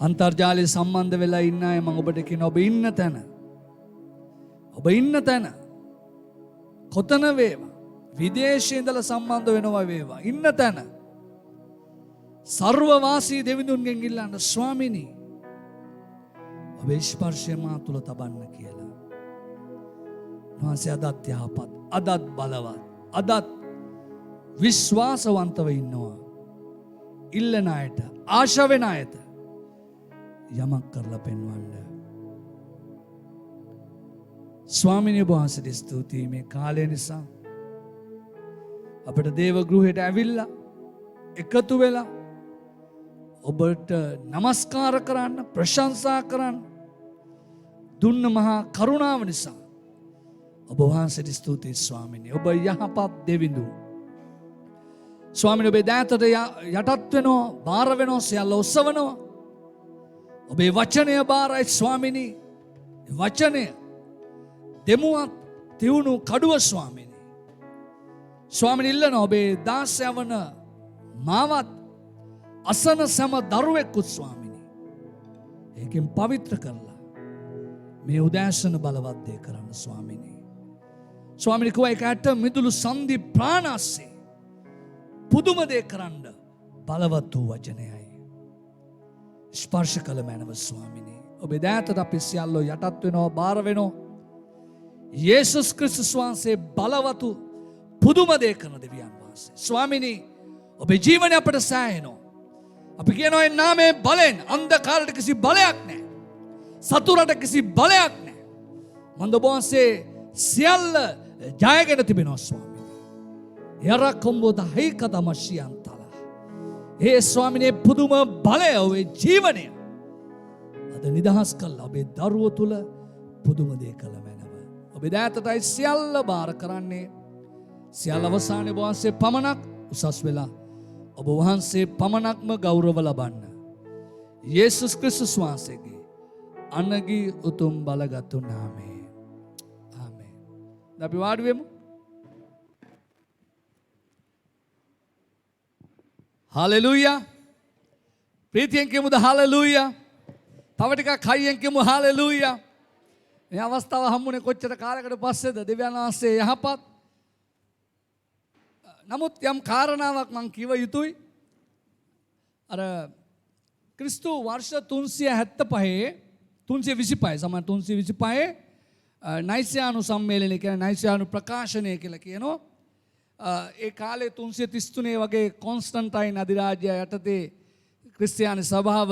අන්තර්ජාලය සම්බන්ධ වෙලා ඉන්න අය මම ඔබට කියන ඔබ ඉන්න තැන. ඔබ ඉන්න තැන කොතන වේවා විදේශයේ ඉඳලා සම්බන්ධ වෙනවා වේවා ඉන්න තැන සර්වවාසී දෙවිඳුන්ගෙන් ඉල්ලන්න ස්වාමිනී ඔබේ ස්පර්ශය මා තුල තබන්න කියලා. උන්වහන්සේ අදත් යහපත් අදත් බලවත් අදත් විශ්වාසවන්තව ඉන්නවා. ඉල්ලන අයට ආශා වෙන අයට යමක් කරලා පෙන්වන්න. ස්වාමිනී වහන්සේට ස්තුතියි මේ කාලය නිසා අපිට දේව ගෘහයට ඇවිල්ලා එකතු වෙලා ඔබට නමස්කාර කරන්න ප්‍රශංසා කරන්න දුන්න මහා කරුණාව නිසා ඔබ වහන්සේට ස්තුතියි ස්වාමිනී. ඔබ යහපත් දෙවිඳු. ස්වාමිනී ඔබේ දෑතට යටත් වෙනවා බාර වෙනවා සියල්ල ඔසවනවා. ඔබේ වචනය බාරයි ස්වාමිනී. වචනය දෙමුවත් තිවුණු කඩුව ස්වාමිනී. ස්වාමිනී ඉල්ලන ඔබේ දාසයවන මාවත් අසන සෑම දරුවෙකුත් ස්වාමිනී. ඒකෙන් පවිත්‍ර කරලා මේ උදෑසන බලවත් දේ කරන්න ස්වාමිනී. ස්වාමිනී කිව්වා ඒකට මිදුළු සන්ධි ප්‍රාණාස්සේ පුදුම දේ කරන්න බලවත් වූ වචනයයි. ස්පර්ශ කළ මැනව ස්වාමිනී. ඔබේ දෑතට අපි සියල්ලෝ යටත් වෙනවා බාර වෙනවා. යේසුස් ක්‍රිස්තුස් වහන්සේ බලවතු පුදුම දේ කරන දෙවියන් වහන්සේ. ස්වාමිනී ඔබේ ජීවනය අපට සෑහෙනවා. අපි කියනවා ඒ නාමයේ බලෙන් අන්ධකාරයට කිසි බලයක් නැහැ. සතුරට කිසි බලයක් නැහැ. මන්ද ඔබ වහන්සේ සියල්ල ජයගෙන තිබෙනවා ස්වාමිනී. යරකොම්බෝද හයිකද මෂියන්තලා. ඒ ස්වාමිනේ පුදුම බලය ඔබේ ජීවනය අද නිදහස් කළා. ඔබේ දරුවෝ තුල පුදුම දේ කළ මැනව. ඔබේ දෑතටයි සියල්ල බාර කරන්නේ. සියල්ල අවසානයේ ඔබ වහන්සේ පමණක් උසස් වෙලා ඔබ වහන්සේ පමණක්ම ගෞරව ලබන්න. යේසුස් ක්‍රිස්තුස් වහන්සේගේ අනගී උතුම් බලගත් නාමයේ. ආමේන්. අපි වාඩි වෙමු. හාලෙලූයා. ප්‍රීතියෙන් කියමුද හාලෙලූයා. තව ටිකක් හයියෙන් කියමු හාලෙලූයා. මේ අවස්ථාව හම්බුනේ කොච්චර කාලයකට පස්සේද? දෙවියන් වහන්සේ යහපත්. නමුත් යම් කාරණාවක් මං කිව යුතුයි. අර ක්‍රිස්තු වර්ෂ 375 325 සමහර 325 නයිසියානු සම්මේලනය කියන්නේ නයිසියානු ප්‍රකාශනය කියලා කියනවා. ඒ කාලේ 333 වගේ කොන්ස්ටන්ටයින් අධිරාජ්‍ය යටතේ ක්‍රිස්තියානි සභාව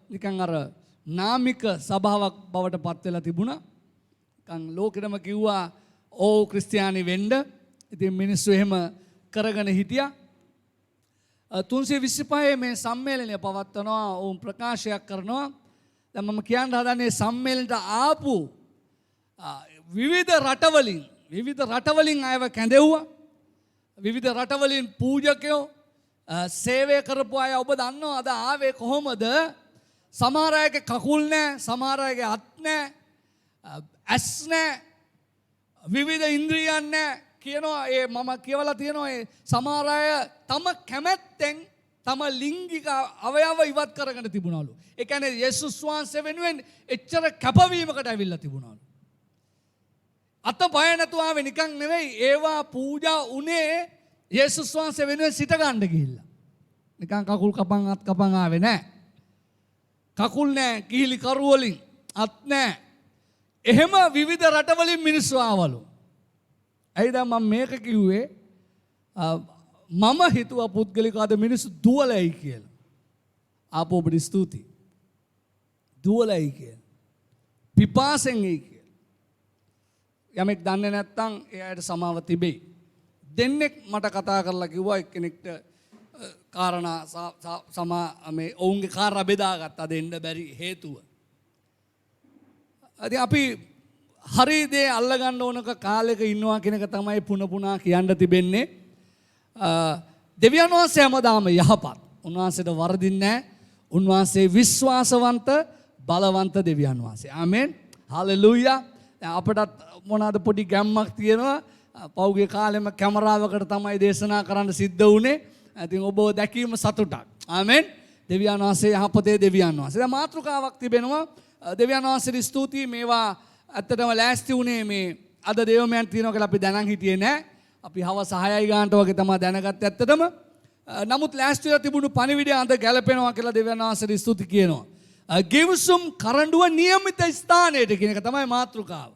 නිකන් අර නාමික සභාවක් බවට පත් වෙලා තිබුණා. නිකන් ලෝකෙටම කිව්වා ඕ ක්‍රිස්තියානි වෙන්න. ඉතින් මිනිස්සු එහෙම කරගෙන හිටියා. 325 මේ සම්මේලනය පවත්වනවා. ඔවුන් ප්‍රකාශයක් කරනවා. දැන් මම කියන්න හදන්නේ සම්මේලනයට ආපු විවිධ රටවලින් අයව කැඳෙව්වා. විවිධ රටවලින් පූජකයෝ සේවය කරපු අය ඔබ දන්නවා අද ආවේ කොහොමද? සමහර අයගේ කකුල් නැහැ, සමහර අයගේ අත් නැහැ, ඇස් නැහැ, විවිධ ඉන්ද්‍රියන් නැහැ කියනවා. ඒ මම කියවලා තියෙනවා ඒ සමහර අය තම කැමැත්තෙන් තම ලිංගික අවයව ඉවත් කරගෙන තිබුණාලු. ඒ කියන්නේ යේසුස් වහන්සේ වෙනුවෙන් එච්චර කැපවීමකට ඇවිල්ලා තිබුණාලු. අත පය නැතුව ආවේ නිකන් නෙවෙයි. ඒවා පූජා උනේ යේසුස් වහන්සේ වෙනුවෙන් සිට ගන්න ගිහිල්ලා. නිකන් කකුල් කපන් අත් කපන් ආවේ නැහැ. කකුල් නැහැ, කිහිලි කරු වලින් අත් නැහැ. එහෙම විවිධ රටවලින් මිනිස්සු ආවලු. ඇයි දැන් මම මේක කිව්වේ? මම හිතුවා පුද්ගලිකව අද මිනිස්සු දුවලයි කියලා. ආපෝ ඔබට ස්තුතියි. දුවලයි කියලා. පිපාසෙන් එයි කියලා. යමෙක් දන්නේ නැත්නම් එයාට සමාව තිබෙයි. දෙන්නෙක් මට කතා කරලා කිව්වා එක්කෙනෙක්ට කාරණා මේ ඔවුන්ගේ කාර්ය බෙදාගත්තා දෙන්න බැරි හේතුව. ඉතින් අපි හරි දේ අල්ලගන්න ඕනක කාලෙක ඉන්නවා කියන එක තමයි පුනා කියන්න තිබෙන්නේ. දෙවියන් වහන්සේ හැමදාම යහපත්. උන්වහන්සේට වරදින්නේ නැහැ. උන්වහන්සේ විශ්වාසවන්ත බලවන්ත දෙවියන් වහන්සේ. ආමෙන්. හාලෙලූයා. අපටත් මොනවාද පොඩි ගැම්මක් තියෙනවා. පෞගේ කාලෙම කැමරාවකට තමයි දේශනා කරන්න සිද්ධ වුණේ. ඉතින් ඔබ දැකීම සතුටක්. ආමෙන්. දෙවියන් වහන්සේ යහපතේ දෙවියන් වහන්සේ. දැන් මාතෘකාවක් තිබෙනවා. දෙවියන් වහන්සේට ස්තුතියි මේවා ඇත්තටම ලෑස්ති වුණේ මේ අද දේවමයන් තියෙනවා කියලා අපි දැනන් හිටියේ නෑ. අපි හවස 6යි ගානට වගේ තමයි දැනගත්තේ ඇත්තටම. නමුත් ලෑස්තිලා තිබුණු පණිවිඩය අද ගැලපෙනවා කියලා දෙවියන් වහන්සේට ස්තුති කියනවා. ගිවිසුම් කරඬුව નિયમિત ස්ථානයට කියන එක තමයි මාතෘකාව.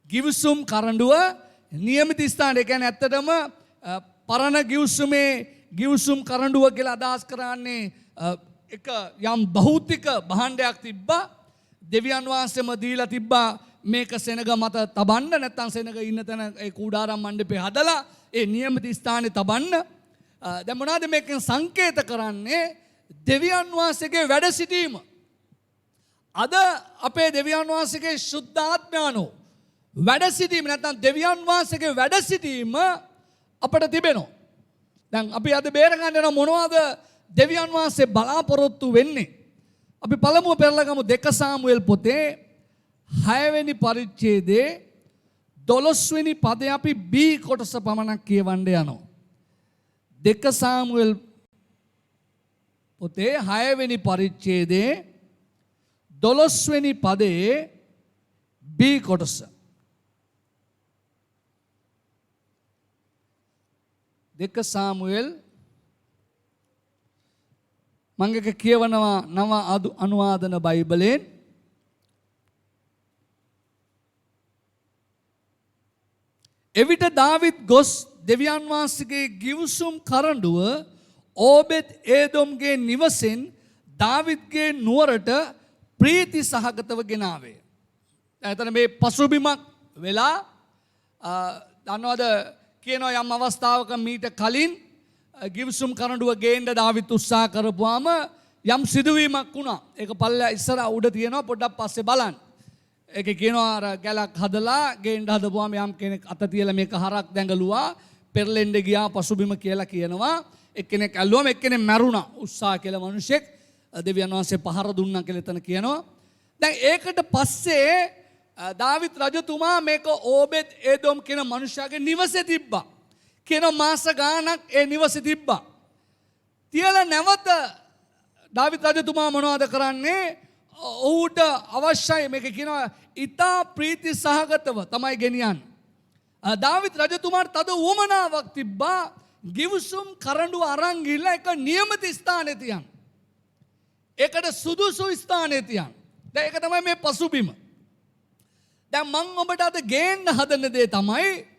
ගිවිසුම් කරඬුව નિયમિત ස්ථානයට කියන්නේ ඇත්තටම පරණ ගිවිසුමේ ගිවිසුම් කරඬුව කියලා අදහස් කරන්නේ එක යම් භෞතික භාණ්ඩයක් තිබ්බා. දෙවියන් වහන්සේම දීලා තිබ්බා මේක සෙනග මත තබන්න, නැත්නම් සෙනග ඉන්න තැන ඒ කූඩාරම් මණ්ඩපේ හදලා ඒ નિયમિત ස්ථානේ තබන්න. දැන් මොනවාද මේකෙන් සංකේත කරන්නේ? දෙවියන් වහන්සේගේ වැඩ සිටීම. අද අපේ දෙවියන් වහන්සේගේ ශුද්ධාත්මයන්ෝ වැඩ සිටීම නැත්නම් දෙවියන් වහන්සේගේ වැඩ සිටීම අපට තිබෙනවා. දැන් අපි අද බේර ගන්න යන මොනවද දෙවියන් වහන්සේ බලාපොරොත්තු වෙන්නේ? අපි පළමුව පෙරලා ගමු 2 සාමුවෙල් පොතේ 6 වෙනි පරිච්ඡේදයේ 12 වෙනි පදේ අපි B කොටස පමණක් කියවන්න යනවා. 2 සාමුවෙල් පොතේ 6 වෙනි පරිච්ඡේදයේ 12 වෙනි පදයේ B කොටස. 2 සාමුවෙල් මම එක කියවනවා නව අනුවාදන බයිබලයෙන්. එවිට දාවිද් ගොස් දෙවියන් වහන්සේගේ ගිවිසුම් කරඬුව ඕබෙද් ඒදොම්ගේ නිවසෙන් දාවිද්ගේ නුවරට ප්‍රීති සහගතව ගෙනාවේ. එතන මේ පසුබිමක් වෙලා දන්නවද කියනවා යම් අවස්ථාවක මීට කලින් ගිවිසුම් කරඬුව ගේන්න දාවිත් උත්සාහ කරපුවාම යම් සිදුවීමක් වුණා. ඒක පල්ලෙහා ඉස්සර උඩ තියෙනවා පොඩ්ඩක් පස්සේ බලන්න. ඒකේ කියනවා අර ගැලක් හදලා ගේන්න හදපුවාම යම් කෙනෙක් අත තියලා මේක හරක් දැඟලුවා පෙරලෙන්න ගියා පසුබිම කියලා කියනවා. එක්කෙනෙක් ඇල්ලුවම එක්කෙනෙක් මැරුණා. උත්සාහ කියලා මිනිසෙක් දෙවියන් වහන්සේ පහර දුන්නා කියලා එතන කියනවා. දැන් ඒකට පස්සේ දාවිත් රජතුමා මේක ඕබෙද් ඒදොම් කියන මනුෂ්‍යයාගේ නිවසේ තිබ්බා. කියන මාස ගාණක් ඒ නිවසේ තිබ්බා. තියලා නැවත දාවිත් රජතුමා මොනවද කරන්නේ? ඔහුට අවශ්‍යයි මේක කියනවා ඊතා ප්‍රීති සහගතව තමයි ගෙනියන්නේ. දාවිත් රජතුමාට තද උවමනාවක් තිබ්බා ගිවිසුම් කරඬුව අරන් ගිහලා එක નિયમિત ස්ථානයේ තියන්න. ඒකට සුදුසු ස්ථානයේ තියන්න. දැන් ඒක තමයි මේ පසුබිම. දැන් මම ඔබට අද ගේන්න හදන දේ තමයි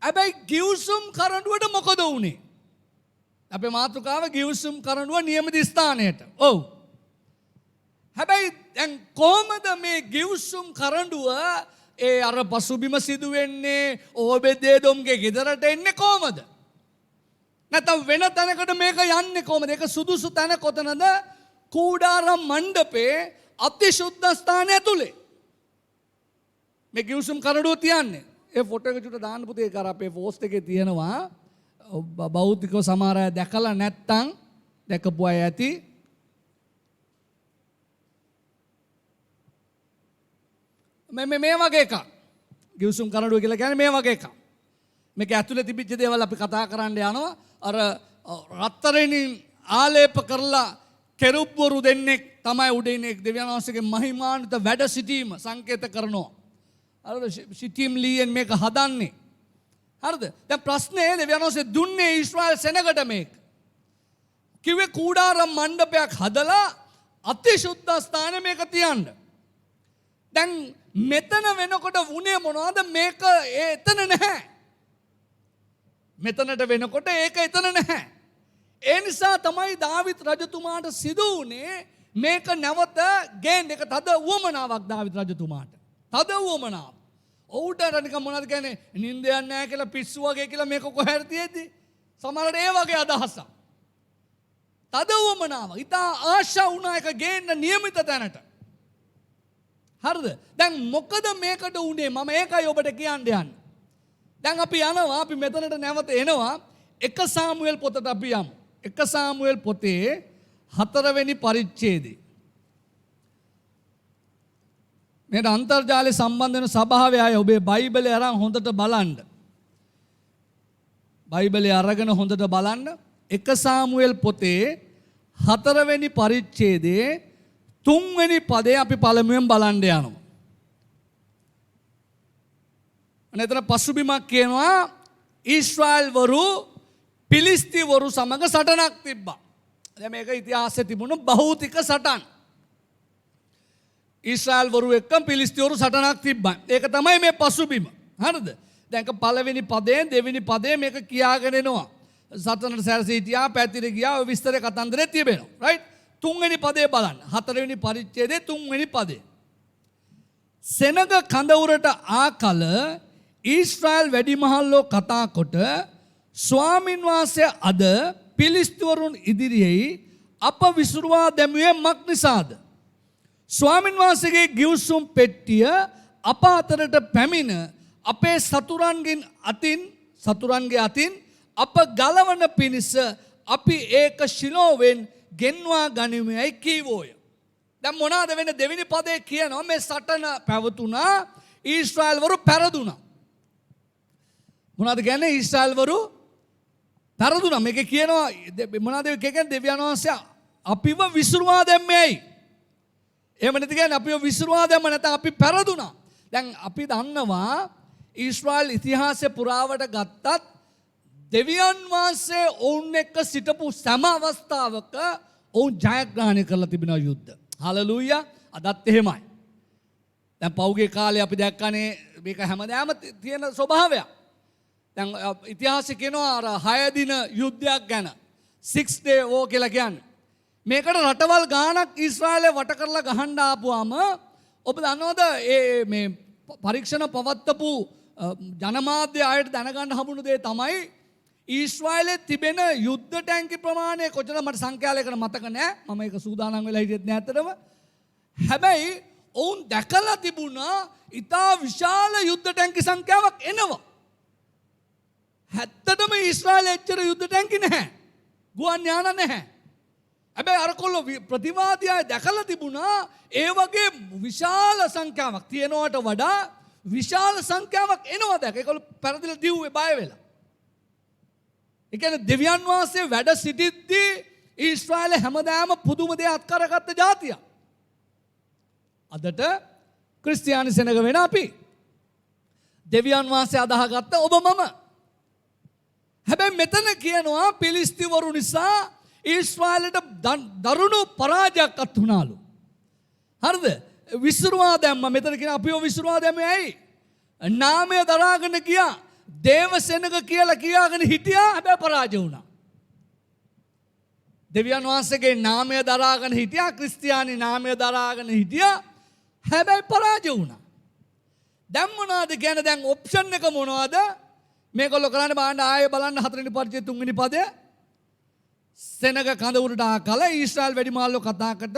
හැබැයි ගිවිසුම් කරඬුවට මොකද වුනේ? අපේ මාතෘකාව ගිවිසුම් කරඬුව નિયમિત ස්ථානයට. ඔව්. හැබැයි දැන් කොහමද මේ ගිවිසුම් කරඬුව ඒ අර පසුබිම සිදු වෙන්නේ ඕබෙද් ඒදොම්ගේ ගෙදරට එන්නේ කොහමද? නැත්නම් වෙන තැනකට මේක යන්නේ කොහමද? ඒක සුදුසු තැන කොතනද? කූඩාරම් මණ්ඩපේ අතිශුද්ධ ස්ථානය ඇතුලේ. මේ ගිවිසුම් කරඬුව තියන්නේ. ඒ ෆොටෝ එක චුට්ට දාන්න පුතේ. ඒක අර අපේ පෝස්ට් එකේ තියෙනවා. බෞද්ධිකව සමහර අය දැකලා නැත්තම් දැකපු අය ඇති. මේ වගේ එකක්. ගිවිසුම් කරඬුව කියලා කියන්නේ මේ වගේ එකක්. මේක ඇතුලේ තිබිච්ච දේවල් අපි කතා කරන්න යනවා. අර රත්තරන්ින් ආලේප කරලා කෙරුබ්වරු දෙන්නෙක් තමයි උඩ ඉන්නේ. දෙවියන් වහන්සේගේ මහිමාන්විත වැඩ සිටීම සංකේත කරනවා. අර සිටීම් ලීයෙන් මේක හදන්නේ. හරිද? දැන් ප්‍රශ්නේ දෙවියන් වහන්සේ දුන්නේ ඊශ්‍රායල් සෙනගට මේක. කිව්වේ කූඩාරම් මණ්ඩපයක් හදලා අතිශුද්ධ ස්ථානේ මේක තියන්න. දැන් මෙතන වෙනකොට වුණේ මොනවද? මේක එතන නැහැ. මෙතනට වෙනකොට ඒක එතන නැහැ. ඒ නිසා තමයි දාවිත් රජතුමාට සිදු වුණේ මේක නැවත ගේන්න. ඒක තද උවමනාවක් දාවිත් රජතුමාට. තද උවමනාවක්. ඔහුට නිකන් මොනවද කියන්නේ නිින්ද යන්නේ නැහැ කියලා පිස්සු වගේ කියලා මේක කොහෙද තියෙද්දි සමහරට ඒ වගේ අදහසක්. තද උවමනාව. ඉතා ආශා වුණා එක ගේන්න નિયમિત තැනට. හරිද? දැන් මොකද මේකට උනේ? මම ඒකයි ඔබට කියන්න යන්නේ. දැන් අපි යනවා අපි මෙතනට නැවත එනවා 1 සාමුවෙල් පොතට අපි යමු. 1 සාමුවෙල් පොතේ 4 වෙනි පරිච්ඡේදය. මේ අන්තර්ජාලය සම්බන්ධ වෙන සභාවේ අය ඔබේ බයිබලය අරන් හොඳට බලන්න. බයිබලය අරගෙන හොඳට බලන්න. 1 සාමුවෙල් පොතේ 4වෙනි පරිච්ඡේදයේ 3වෙනි පදය අපි පළමුවෙන් බලන්න යනවා. අනේතර පසුබිමක් කියනවා ඊශ්‍රායල් වරු පිලිස්තිවරු සමග සටනක් තිබ්බා. දැන් මේක ඉතිහාසයේ තිබුණු භෞතික සටන්. ඊශ්‍රායල් වරු එක්ක පිලිස්තිවරු සටනක් තිබ්බා. ඒක තමයි මේ පසුබිම. හරිද? දැන් පළවෙනි පදයෙන් දෙවෙනි පදයේ මේක කියාගෙන එනවා. සතනට සැරසී හිටියා පැතිර ගියා ඔය විස්තරේ කතන්දරේ තිබෙනවා. රයිට්? තුන්වෙනි පදේ බලන්න. 4වෙනි පරිච්ඡේදයේ තුන්වෙනි පදේ. සෙනග කඳවුරට ආකල ඊශ්‍රායල් වැඩිමහල්ලෝ කතා කොට ස්වාමින් වහන්සේ අද පිලිස්තිවරුන් ඉදිරියේ අප විසුරුවා දැමුවේ මක් නිසාද? ස්වාමින් වහන්සේගේ ගිවිසුම් පෙට්ටිය අප අතරට පැමිණ අපේ සතුරන්ගේ අතින් අප ගලවන පිණිස අපි ඒක ශිලෝවෙන් ගෙන්වා ගනිමයි කීවෝය. දැන් මොනවාද වෙන්නේ? දෙවෙනි පදේ කියනවා මේ සටන පැවතුණා ඊශ්‍රායල්වරු පෙරදුනා. මොනවාද කියන්නේ? ඊශ්‍රායල්වරු පෙරදුනා. මේක කියනවා මොනවාද කියන්නේ? දෙවියන් වහන්සේ අපිව විසුරුවා දැම්මේයි. එහෙම නැති කියන්නේ අපිව විසුරුවා දැම්ම නැත්නම් අපි පෙරදුනා. දැන් අපි දන්නවා ඊශ්‍රායල් ඉතිහාසය පුරාවට ගත්තත් දෙවියන් වහන්සේ ඔවුන් එක්ක සිටපු සෑම අවස්ථාවක ඔවුන් ජයග්‍රහණය කරලා තිබෙනවා යුද්ධ. හලෙලූයා. අදත් එහෙමයි. දැන් පෞගේ කාලේ අපි දැක්කනේ මේක හැමදාම තියෙන ස්වභාවයක්. දැන් ඉතිහාසය කියනවා අර 6 දින යුද්ධයක් ගැන 6 day war කියලා කියන්නේ. මේකට රටවල් ගාණක් ඊශ්‍රායලේ වට කරලා ගහන්න ආපුවාම ඔබ දන්නවද මේ පරීක්ෂණ පවත්වපු ජනමාධ්‍ය අයට දැනගන්න හම්බුණු දේ තමයි ඊශ්‍රායලේ තිබෙන යුද්ධ ටැංකි ප්‍රමාණය කොච්චර මට සංඛ්‍යාලයකට මතක නෑ. මම ඒක සූදානම් වෙලා හිටියෙත් නෑ ඇත්තටම. හැබැයි ඔවුන් දැකලා තිබුණා ඉතා විශාල යුද්ධ ටැංකි සංඛ්‍යාවක් එනවා. ඇත්තටම ඊශ්‍රායලේ එච්චර යුද්ධ ටැංකි නැහැ. ගුවන් යාන නැහැ. හැබැයි අර කොල්ල ප්‍රතිවාදී අය දැකලා තිබුණා ඒ වගේ විශාල සංඛ්‍යාවක් තියෙනවට වඩා විශාල සංඛ්‍යාවක් එනවා දැක. ඒගොල්ලෝ පෙරදිලා දිව්වේ බය වෙලා. ඒ කියන්නේ දෙවියන් වහන්සේ වැඩ සිටිද්දී ඊශ්‍රායලේ හැමදාම පුදුම දෙයක් අත්කරගත්ත ජාතියක්. අදට ක්‍රිස්තියානි සෙනග වෙන අපි. දෙවියන් වහන්සේ අදහගත්ත ඔබ මම. හැබැයි මෙතන කියනවා පිලිස්තිවරු නිසා ඊශ්‍රායලට දරුණු පරාජයක් අත් වුණාලු. හරිද? විසුරුවා දැම්ම. මෙතන කියන අපිව විසුරුවා දැම්මේ ඇයි? නාමය දරාගෙන ගියා. දේව සෙනග කියලා කියාගෙන හිටියා. හැබැයි පරාජය වුණා. දෙවියන් වහන්සේගේ නාමය දරාගෙන හිටියා. ක්‍රිස්තියානි නාමය දරාගෙන හිටියා. හැබැයි පරාජය වුණා. දැන් මොනවද කියන්නේ? දැන් ඔප්ෂන් එක මොනවද? මේගොල්ලෝ කරන්නේ බලන්න ආයෙ බලන්න 4 වෙනි පරිච්ඡේදය 3 වෙනි පදය. සෙනග කඳවුරට ආකල ඊශ්‍රායල් වැඩිමහල්ලෝ කතාකට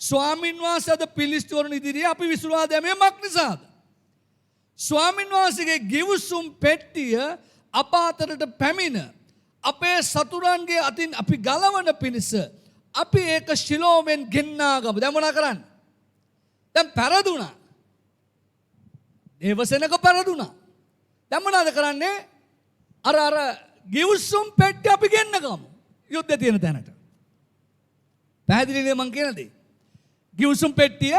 ස්වාමින් වහන්සේ අද පිලිස්තිවරුන් ඉදිරියේ අපි විසුරුවා දැමීමේ මක් නිසාද? ස්වාමින් වහන්සේගේ ගිවිසුම් පෙට්ටිය අප අතරට පැමිණ අපේ සතුරන්ගේ අතින් අපි ගලවන පිණිස අපි ඒක ශිලෝවෙන් ගෙන්නා ගමු. දැන් මොනා කරන්නේ? දැන් පෙරදුනා. දේවසෙනක පෙරදුනා. දැන් මොනවද කරන්නේ? අර ගිවිසුම් පෙට්ටිය අපි ගෙන්න ගමු. යුද්ධ තියෙන තැනට. පැහැදිලිද මං කියන දේ? ගිවිසුම් පෙට්ටිය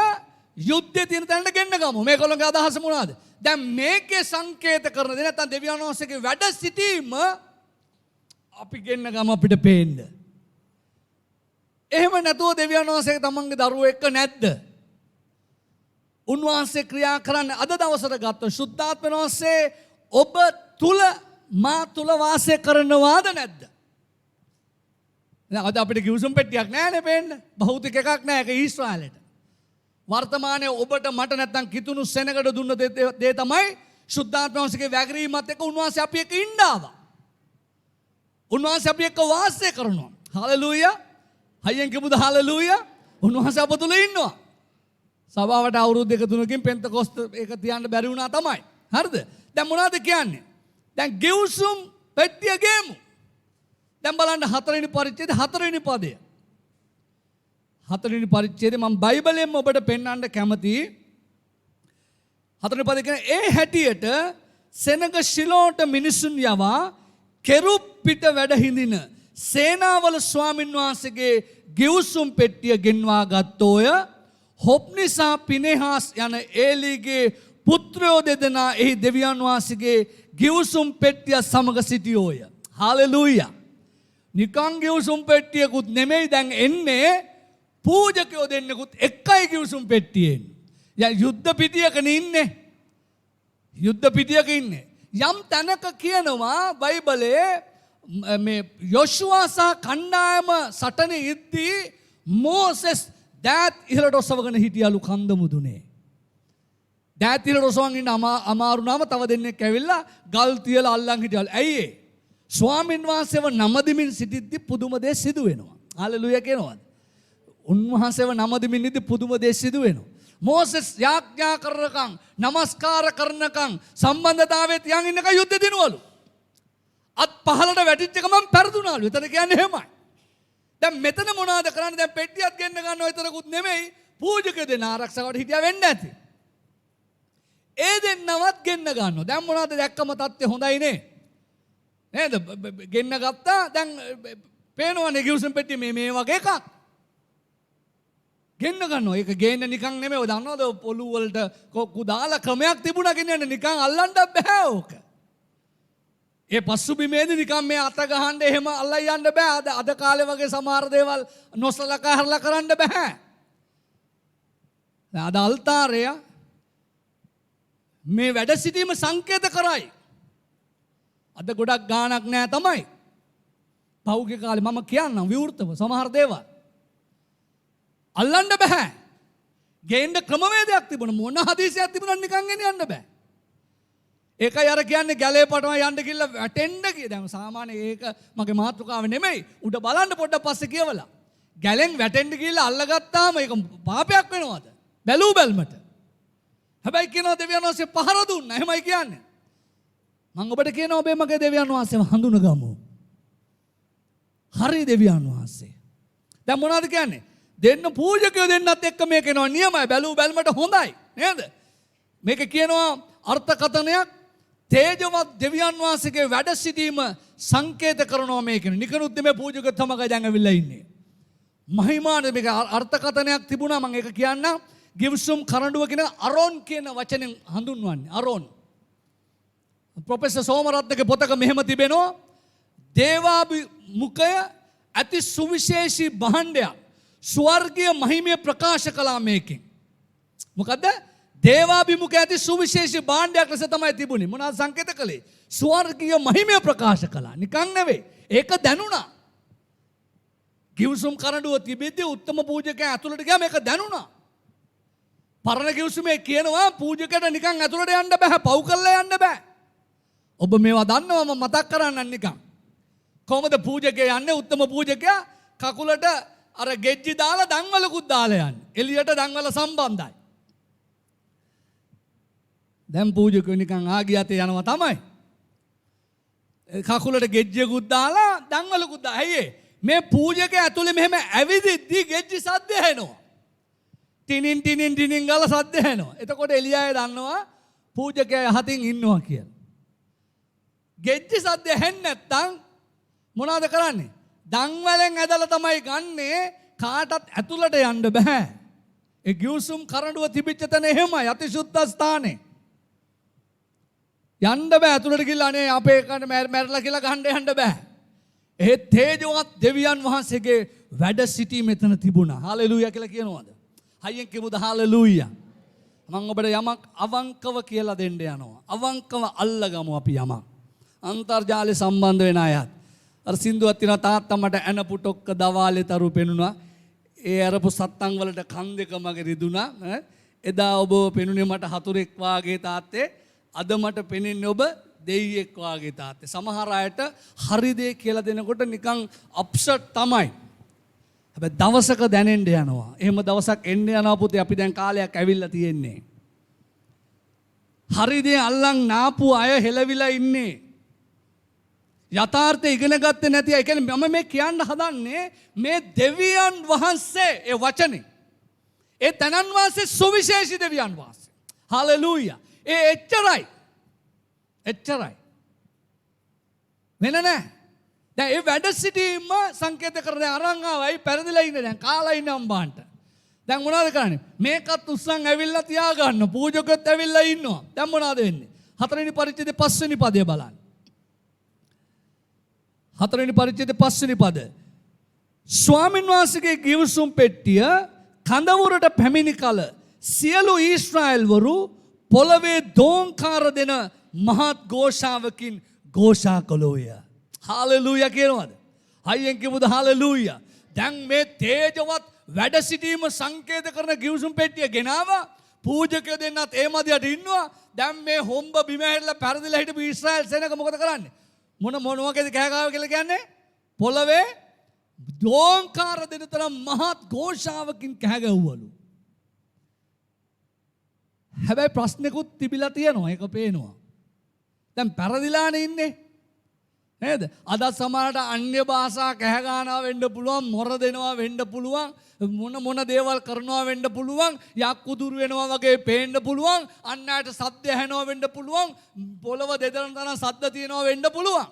යුද්ධ තියෙන තැනට ගෙන්න ගමු. මේගොල්ලෝගේ අදහස මොනවද? දැන් මේකේ සංකේත කරන දේ නැත්නම් දෙවියන් වහන්සේගේ වැඩ සිටීම අපි ගෙන්න ගමු අපිට පේන්න. එහෙම නැතුව දෙවියන් වහන්සේ තමන්ගේ දරුවෝ එක්ක නැද්ද? උන්වහන්සේ ක්‍රියා කරන්නේ අද දවසට ගත්ත ශුද්ධාත්ම වහන්සේ ඔබ තුල මා තුල වාසය කරනවාද නැද්ද? අද අපිට ගිවිසුම් පෙට්ටියක් නැහැනේ පේන්න. භෞතික එකක් නැහැ. ඒක ඊශ්‍රායලට. වර්තමානයේ ඔබට මට නැත්තම් කිතුණු සෙනගට දුන්න දේ තමයි ශුද්ධාත්ම වහන්සේගේ වැගරීමත් එක්ක උන්වහන්සේ අපි එක්ක ඉන්න ආවා. උන්වහන්සේ අපි එක්ක වාසය කරනවා. හලෙලූයා. හයියෙන් කියමුද හලෙලූයා. උන්වහන්සේ අප තුල ඉන්නවා. සභාවට අවුරුදු 2-3කින් පෙන්තකොස්ත ඒක තියන්න බැරි වුණා තමයි. හරිද? දැන් මොනවද කියන්නේ? දැන් ගිවිසුම් පෙට්ටිය ගේමු. දැන් බලන්න 4 වෙනි පරිච්ඡේදයේ 4 වෙනි පදය. 4 වෙනි පරිච්ඡේදයේ මම බයිබලයෙන් ඔබට පෙන්වන්න කැමතියි. 4 වෙනි පදේ කියන ඒ හැටියට සෙනග ශිලෝට මිනිසුන් යවා කෙරුබ් පිට වැඩ හිඳින සේනාවල ස්වාමින් වහන්සේගේ ගිවිසුම් පෙට්ටිය ගෙන්වා ගත්තෝය. හොප්නිසා පිනෙහාස් යන ඒලිගේ පුත්‍රයෝ දෙදෙනා එහි දෙවියන් වහන්සේගේ ගිවිසුම් පෙට්ටිය සමග සිටියෝය. හාලෙලූයා. නිකං ගිවිසුම් පෙට්ටියකුත් නෙමෙයි දැන් එන්නේ පූජකයෝ දෙන්නෙකුත් එක්කයි ගිවිසුම් පෙට්ටියෙන්. යුද්ධ පිටියකනේ ඉන්නේ. යුද්ධ පිටියක ඉන්නේ. යම් තැනක කියනවා බයිබලයේ මේ යොෂුවා සහ කණ්ඩායම සටනේ ඉද්දී මෝසෙස් දෑත් ඉහළට ඔසවගෙන හිටියලු කන්ද මුදුනේ. දෑත් ඉහළට ඔසවගෙන ඉන්න අමාරු නාම තව දෙන්නෙක් ඇවිල්ලා ගල් තියලා අල්ලන් හිටියලු. ඇයි ඒ? ස්වාමීන් වහන්සේව නමදිමින් සිටිද්දි පුදුම දේ සිදු වෙනවා. හalleluya කියනවාද? උන්වහන්සේව නමදිමින් ඉද්දි පුදුම දේ සිදු වෙනවා. මෝසෙස් යාඥා කරනකම් නමස්කාර කරනකම් සම්බන්ධතාවයේ තියන් ඉන්නක යුද්ධ දිනවලු. අත් පහලට වැටිච්ච ගමන් පෙරදුනාලු. එතන කියන්නේ එහෙමයි. දැන් මෙතන මොනවද කරන්නේ? දැන් පෙට්ටියක් ගෙන්න ගන්නව විතරකුත් නෙමෙයි පූජක දෙන ආරක්ෂාවට හිටියා වෙන්න ඇති. ඒ දෙන්නවත් ගෙන්න ගන්නවා. දැන් මොනවද දැක්කම තත්ත්වය හොඳයි නේ. නේද? ගෙන්න ගත්තා. දැන් පේනවනේ ගිවිසුම් පෙට්ටිය මේ වගේ එකක්. ගෙන්න ගන්නවා. ඒක ගේන්න නිකන් නෙමෙයි. ඔය දන්නවද පොළු වලට කොක්කු දාලා ක්‍රමයක් තිබුණා ගෙන්නන්න නිකන් අල්ලන්න බෑ ඕක. ඒ පසුබිමේදී නිකන් මේ අත ගහන්න එහෙම අල්ලයි යන්න බෑ. අද කාලේ වගේ සමහර දේවල් නොසලකා හරලා කරන්න බෑ. අද අල්තාරය මේ වැඩ සිටීම සංකේත කරයි. අද ගොඩක් ගාණක් නෑ තමයි. පෞගේ කාලේ මම කියන්නම් විවෘතව සමහර දේවල් අල්ලන්න බෑ. ගේන්න ක්‍රමවේදයක් තිබුණා. මොන හදිසියක් තිබුණා නිකන් ගෙනියන්න බෑ. ඒකයි අර කියන්නේ ගැලේ පටම යන්න ගිහලා වැටෙන්න කිය. දැන් සාමාන්‍ය ඒක මගේ මාතෘකාව නෙමෙයි. උඩ බලන්න පොඩ්ඩක් පස්සේ කියවලා. ගැලෙන් වැටෙන්න ගිහලා අල්ලගත්තාම ඒක පාපයක් වෙනවද? බැලූ බැල්මට. හැබැයි කියනවා දෙවියන් වහන්සේ පහර දුන්නා. එහෙමයි කියන්නේ. මම ඔබට කියනවා ඔබේ මගේ දෙවියන් වහන්සේව හඳුනගමු. හරි දෙවියන් වහන්සේ. දැන් මොනවද කියන්නේ? දෙන්න පූජකයෝ දෙන්නත් එක්ක මේක එනවා නියමයි. බැලූ බැල්මට හොඳයි. නේද? මේක කියනවා අර්ථකථනයක් තේජවත් දෙවියන් වහන්සේගේ වැඩ සිටීම සංකේත කරනවා මේක. නිකනුත් මේ පූජක තමග දැන් ඇවිල්ලා ඉන්නේ. මහිමාන මේක අර්ථකථනයක් තිබුණා මම ඒක කියන්න. ගිවිසුම් කරඬුව කියන අරෝන් කියන වචනෙන් හඳුන්වන්නේ. අරෝන්. ප්‍රොෆෙසර් සෝමරත්නගේ පොතක මෙහෙම තිබෙනවා. දේවාභිමුඛය අති සුවිශේෂී භාණ්ඩයක් ස්වර්ගීය මහිමය ප්‍රකාශ කළා මේකෙන්. මොකද්ද? දේවාභිමුඛ ඇති සුවිශේෂී භාණ්ඩයක් ලෙස තමයි තිබුණේ. මොනවද සංකේත කළේ? ස්වර්ගීය මහිමය ප්‍රකාශ කළා. නිකන් නෙවෙයි. ඒක දැනුණා. ගිවිසුම් කරඬුව තිබෙද්දී උත්තම පූජකයා ඇතුළට ගියා මේක දැනුණා. පරණ ගිවිසුමේ කියනවා පූජකයට නිකන් ඇතුළට යන්න බෑ. පව් කරලා යන්න බෑ. ඔබ මේවා දන්නවා මම මතක් කරන්නම් නිකන්. කොහොමද පූජකයා යන්නේ? උත්තම පූජකයා කකුලට අර ගෙජ්ජි දාලා දන්වලකුත් දාලා යන්නේ. එළියට දන්වල සම්බන්ධයි. දැන් පූජකයෝ නිකන් ආගියතේ යනවා තමයි. කකුලට ගෙජ්ජියකුත් දාලා දන්වලකුත් දාලා. ඇයි මේ පූජකයා ඇතුලේ මෙහෙම ඇවිදිද්දි ගෙජ්ජි සද්ද ඇහෙනවා. ටිනින් ටිනින් ටිනින් ගාලා සද්ද ඇහෙනවා. එතකොට එළියයි දන්නවා පූජකයා යහතින් ඉන්නවා කියලා. ගෙජ්ජි සද්ද ඇහෙන්නේ නැත්තම් මොනවද කරන්නේ? දන්වැලෙන් ඇදලා තමයි ගන්නේ. කාටත් ඇතුළට යන්න බෑ. ඒ ගිවිසුම් කරඬුව තිබිච්ච තැන එහෙමයි අතිශුද්ධ ස්ථානේ. යන්න බෑ ඇතුළට ගිහලා අනේ අපේ කන්න මැරලා කියලා ගහන්න යන්න බෑ. ඒ තේජවත් දෙවියන් වහන්සේගේ වැඩ සිටි මෙතන තිබුණා. හාලෙලූයා කියලා කියනවාද? හයියෙන් කියමුද හාලෙලූයා. මම ඔබට යමක් අවංකව කියලා දෙන්න යනවා. අවංකව අල්ලගමු අපි යමක්. අන්තර්ජාලය සම්බන්ධ වෙන අයත්. අර සින්දුවක් තියෙනවා තාත්තා මට ඇන පුටොක්ක දවාලේ තරු පෙනුණා. ඒ අරපු සත්තන් වලට කන් දෙක මගේ රිදුණා. එදා ඔබ පෙනුනේ මට හතුරෙක් වාගේ තාත්තේ. අද මට පෙනෙන්නේ ඔබ දෙවියෙක් වාගේ තාත්තේ. සමහර අයට හරි දේ කියලා දෙනකොට නිකන් අප්සෙට් තමයි. හැබැයි දවසක දැනෙන්න යනවා. එහෙම දවසක් එන්න යනවා පුතේ. අපි දැන් කාලයක් ඇවිල්ලා තියෙන්නේ. හරි දේ අල්ලන් නාපු අය හෙලවිලා ඉන්නේ. යථාර්ථය ඉගෙන ගත්තේ නැති අය. ඒ කියන්නේ මම මේ කියන්න හදන්නේ මේ දෙවියන් වහන්සේ ඒ වචනේ. ඒ තනන් වහන්සේ සුවිශේෂී දෙවියන් වහන්සේ. හalleluya. ඒ එච්චරයි. එච්චරයි. වෙන නෑ. දැන් ඒ වැඩ සිටීම සංකේත කරන අරන් ආවයි පෙරදිලා ඉන්නේ දැන් කාලා ඉන්න අම්බාන්ට. දැන් මොනවද කරන්නේ? මේකත් උස්සන් ඇවිල්ලා තියා ගන්න. පූජකත් ඇවිල්ලා ඉන්නවා. දැන් මොනවද වෙන්නේ? 4 වෙනි පරිච්ඡේදයේ 5 වෙනි පදය බලන්න. 4 වෙනි පරිච්ඡේදයේ 5 වෙනි පද. ස්වාමීන් වහන්සේගේ ගිවිසුම් පෙට්ටිය කඳවුරට පැමිණි කල සියලු ඊශ්‍රායල්වරු පොළවේ දෝංකාර දෙන මහත් ഘോഷාවකින් ഘോഷා කළෝය. හාලෙලූයා කියනවාද? හයියෙන් කිව්වද හාලෙලූයා? දැන් මේ තේජවත් වැඩ සිටීම සංකේත කරන ගිවිසුම් පෙට්ටිය ගෙනාවා. පූජකයෝ දෙන්නත් ඒ මදියට ඉන්නවා. දැන් මේ හොම්බ බිම හැරිලා පරදිලා හිටපු ඊශ්‍රායල් සේනක මොකද කරන්නේ? මොනවද කෑගාව කියලා කියන්නේ? පොළවේ දෝංකාර දෙන තරම් මහත් ഘോഷාවකින් කෑගැව්වලු. හැබැයි ප්‍රශ්නකුත් තිබිලා තියෙනවා. ඒක පේනවා. දැන් පරදිලානේ ඉන්නේ. නේද? අද සමහරට අන්‍ය භාෂා කැහගානවා වෙන්න පුළුවන්, මොර දෙනවා වෙන්න පුළුවන්, මොන දේවල් කරනවා වෙන්න පුළුවන්, යක්කුදුරු වෙනවා වගේ පේන්න පුළුවන්, අන්නයට සද්ද ඇහෙනවා වෙන්න පුළුවන්, පොළව දෙදරන තරම් සද්ද තියෙනවා වෙන්න පුළුවන්.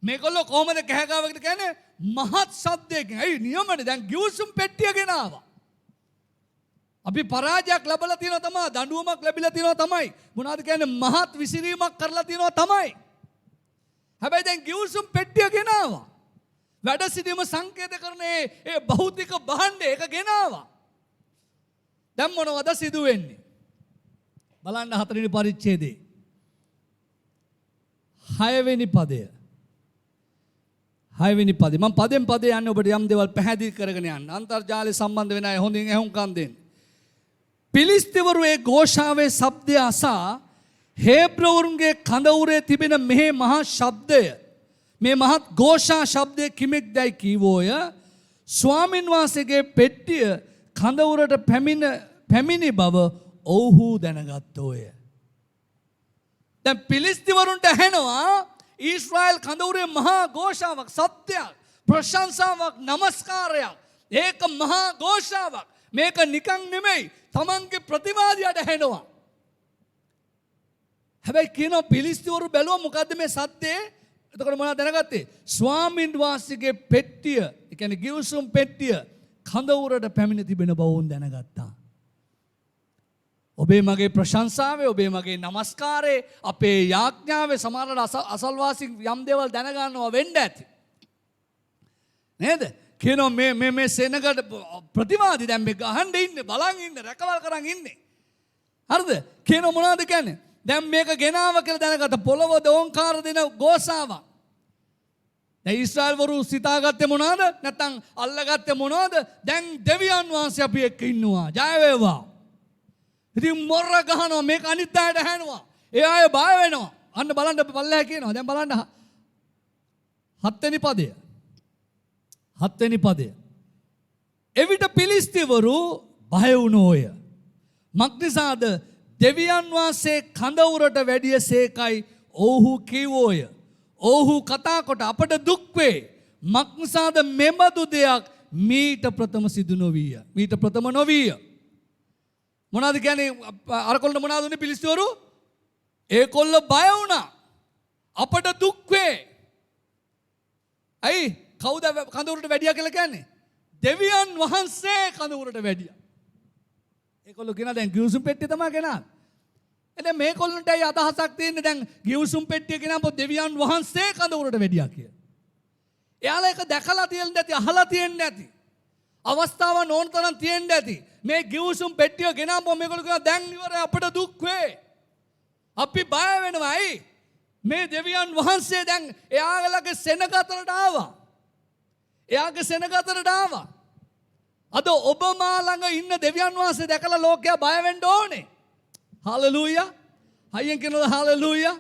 මේගොල්ලෝ කොහොමද කැහගාවකට කියන්නේ? මහත් සද්දයකින්. ඇයි නියමනේ? දැන් ගිවිසුම් පෙට්ටිය ගෙනාවා. අපි පරාජයක් ලැබලා තියෙනවා තමයි, දඬුවමක් ලැබිලා තියෙනවා තමයි. මොනවද කියන්නේ? මහත් විසිරීමක් කරලා තියෙනවා තමයි. හැබැයි දැන් ගිවිසුම් පෙට්ටිය ගෙනාවා. වැඩ සිටීම සංකේත කරන ඒ භෞතික භාණ්ඩය ඒක ගෙනාවා. දැන් මොනවද සිදු වෙන්නේ? බලන්න 4 වෙනි පරිච්ඡේදයේ 6 වෙනි පදය. 6 වෙනි පදේ. මම පදෙන් පදේ යන්නේ ඔබට යම් දේවල් පැහැදිලි කරගෙන යන්න. අන්තර්ජාලය සම්බන්ධ වෙන අය හොඳින් ඇහුම්කන් දෙන්න. පිලිස්තිවරු ඒ ഘോഷාවේ ශබ්දය අසා හේබ්‍රවරුන්ගේ කඳවුරේ තිබෙන මෙහි මහා ශබ්දය, මේ මහත් ഘോഷා ශබ්දය කිමෙක්දයි කීවෝය. ස්වාමින් වහන්සේගේ පෙට්ටිය කඳවුරට පැමිණි බව ඔව්හු දැනගත්තෝය. දැන් පිලිස්තිවරුන්ට ඇහෙනවා ඊශ්‍රායල් කඳවුරේ මහා ഘോഷාවක්, සත්‍යයක්, ප්‍රශංසාවක්, නමස්කාරයක්. ඒක මහා ഘോഷාවක්. මේක නිකන් නෙමෙයි, තමන්ගේ ප්‍රතිවාදියට ඇහෙනවා. හැබැයි කියනවා පිලිස්තිවරු බැලුවා මොකද්ද මේ සත්‍යය? එතකොට මොනවද දැනගත්තේ? ස්වාමීන් වහන්සේගේ පෙට්ටිය, ඒ කියන්නේ ගිවිසුම් පෙට්ටිය කඳවුරට පැමිණ තිබෙන බව වුන් දැනගත්තා. ඔබේ මගේ ප්‍රශංසාවේ, ඔබේ මගේ නමස්කාරේ, අපේ යාඥාවේ සමහරවිට අසල්වාසීන් යම් දේවල් දැනගන්නවා වෙන්න ඇති. නේද? කියනවා මේ සෙනගට ප්‍රතිවාදී දැන් මේ ගහන්න ඉන්නේ, බලන් ඉන්නේ, රැකවල් කරන් ඉන්නේ. හරිද? කියනවා මොනවද කියන්නේ? දැන් මේක ගෙනාව කියලා දැනගත්ත පොළව දෝංකාර දෙන ഘോഷාවක්. දැන් ඊශ්‍රායල්වරු සිතාගත්තේ මොනවද? නැත්නම් අල්ලගත්තේ මොනවද? දැන් දෙවියන් වහන්සේ අපි එක්ක ඉන්නවා. ජය වේවා. ඉතින් මොර්ර ගහනවා, මේක අනිත් අයට ඇහෙනවා. ඒ අය බය වෙනවා. අන්න බලන්න පල්ලෙහා කියනවා. දැන් බලන්න 7 වෙනි පදය. 7 වෙනි පදය. එවිට පිලිස්තිවරු බය වුණෝය. මක්නිසාද? දෙවියන් වහන්සේ කඳවුරට වැඩිය සේකයි ඔව්හු කීවෝය. ඔව්හු කතා කොට අපට දුක් වේ. මක්නිසාද මෙබඳු දෙයක් මීට ප්‍රථම සිදු නොවිය. මීට ප්‍රථම නොවිය. මොනවද කියන්නේ? අරකොල්ල මොනවද උනේ පිලිස්තිවරු? ඒකොල්ල බය වුණා. අපට දුක් වේ. ඇයි? කවුද කඳවුරට වැඩියා කියලා කියන්නේ? දෙවියන් වහන්සේ කඳවුරට වැඩියා. ඒකොල්ලෝ කියනවා දැන් ගිවිසුම් පෙට්ටිය තමයි ගෙනාවේ. එතන මේකොල්ලන්ටයි අදහසක් තියෙන්නේ දැන් ගිවිසුම් පෙට්ටිය ගෙනාවොත් දෙවියන් වහන්සේ කඳවුරට වැඩියා කියලා. එයාලා ඒක දැකලා තියෙන්නේ නැති, අහලා තියෙන්නේ නැති. අවස්ථාවන් ඕන තරම් තියෙන්න ඇති. මේ ගිවිසුම් පෙට්ටිය ගෙනාවොත් මේගොල්ලෝ කියනවා දැන් ඉවරයි, අපිට දුක් වේ. අපි බය වෙනවා. ඇයි? මේ දෙවියන් වහන්සේ දැන් එයාලගේ සෙනග අතරට ආවා. එයාගේ සෙනග අතරට ආවා. අද ඔබ මා ළඟ ඉන්න දෙවියන් වහන්සේ දැකලා ලෝකයා බය වෙන්න ඕනේ. හාලෙලූයා. හයියෙන් කියනද හාලෙලූයා.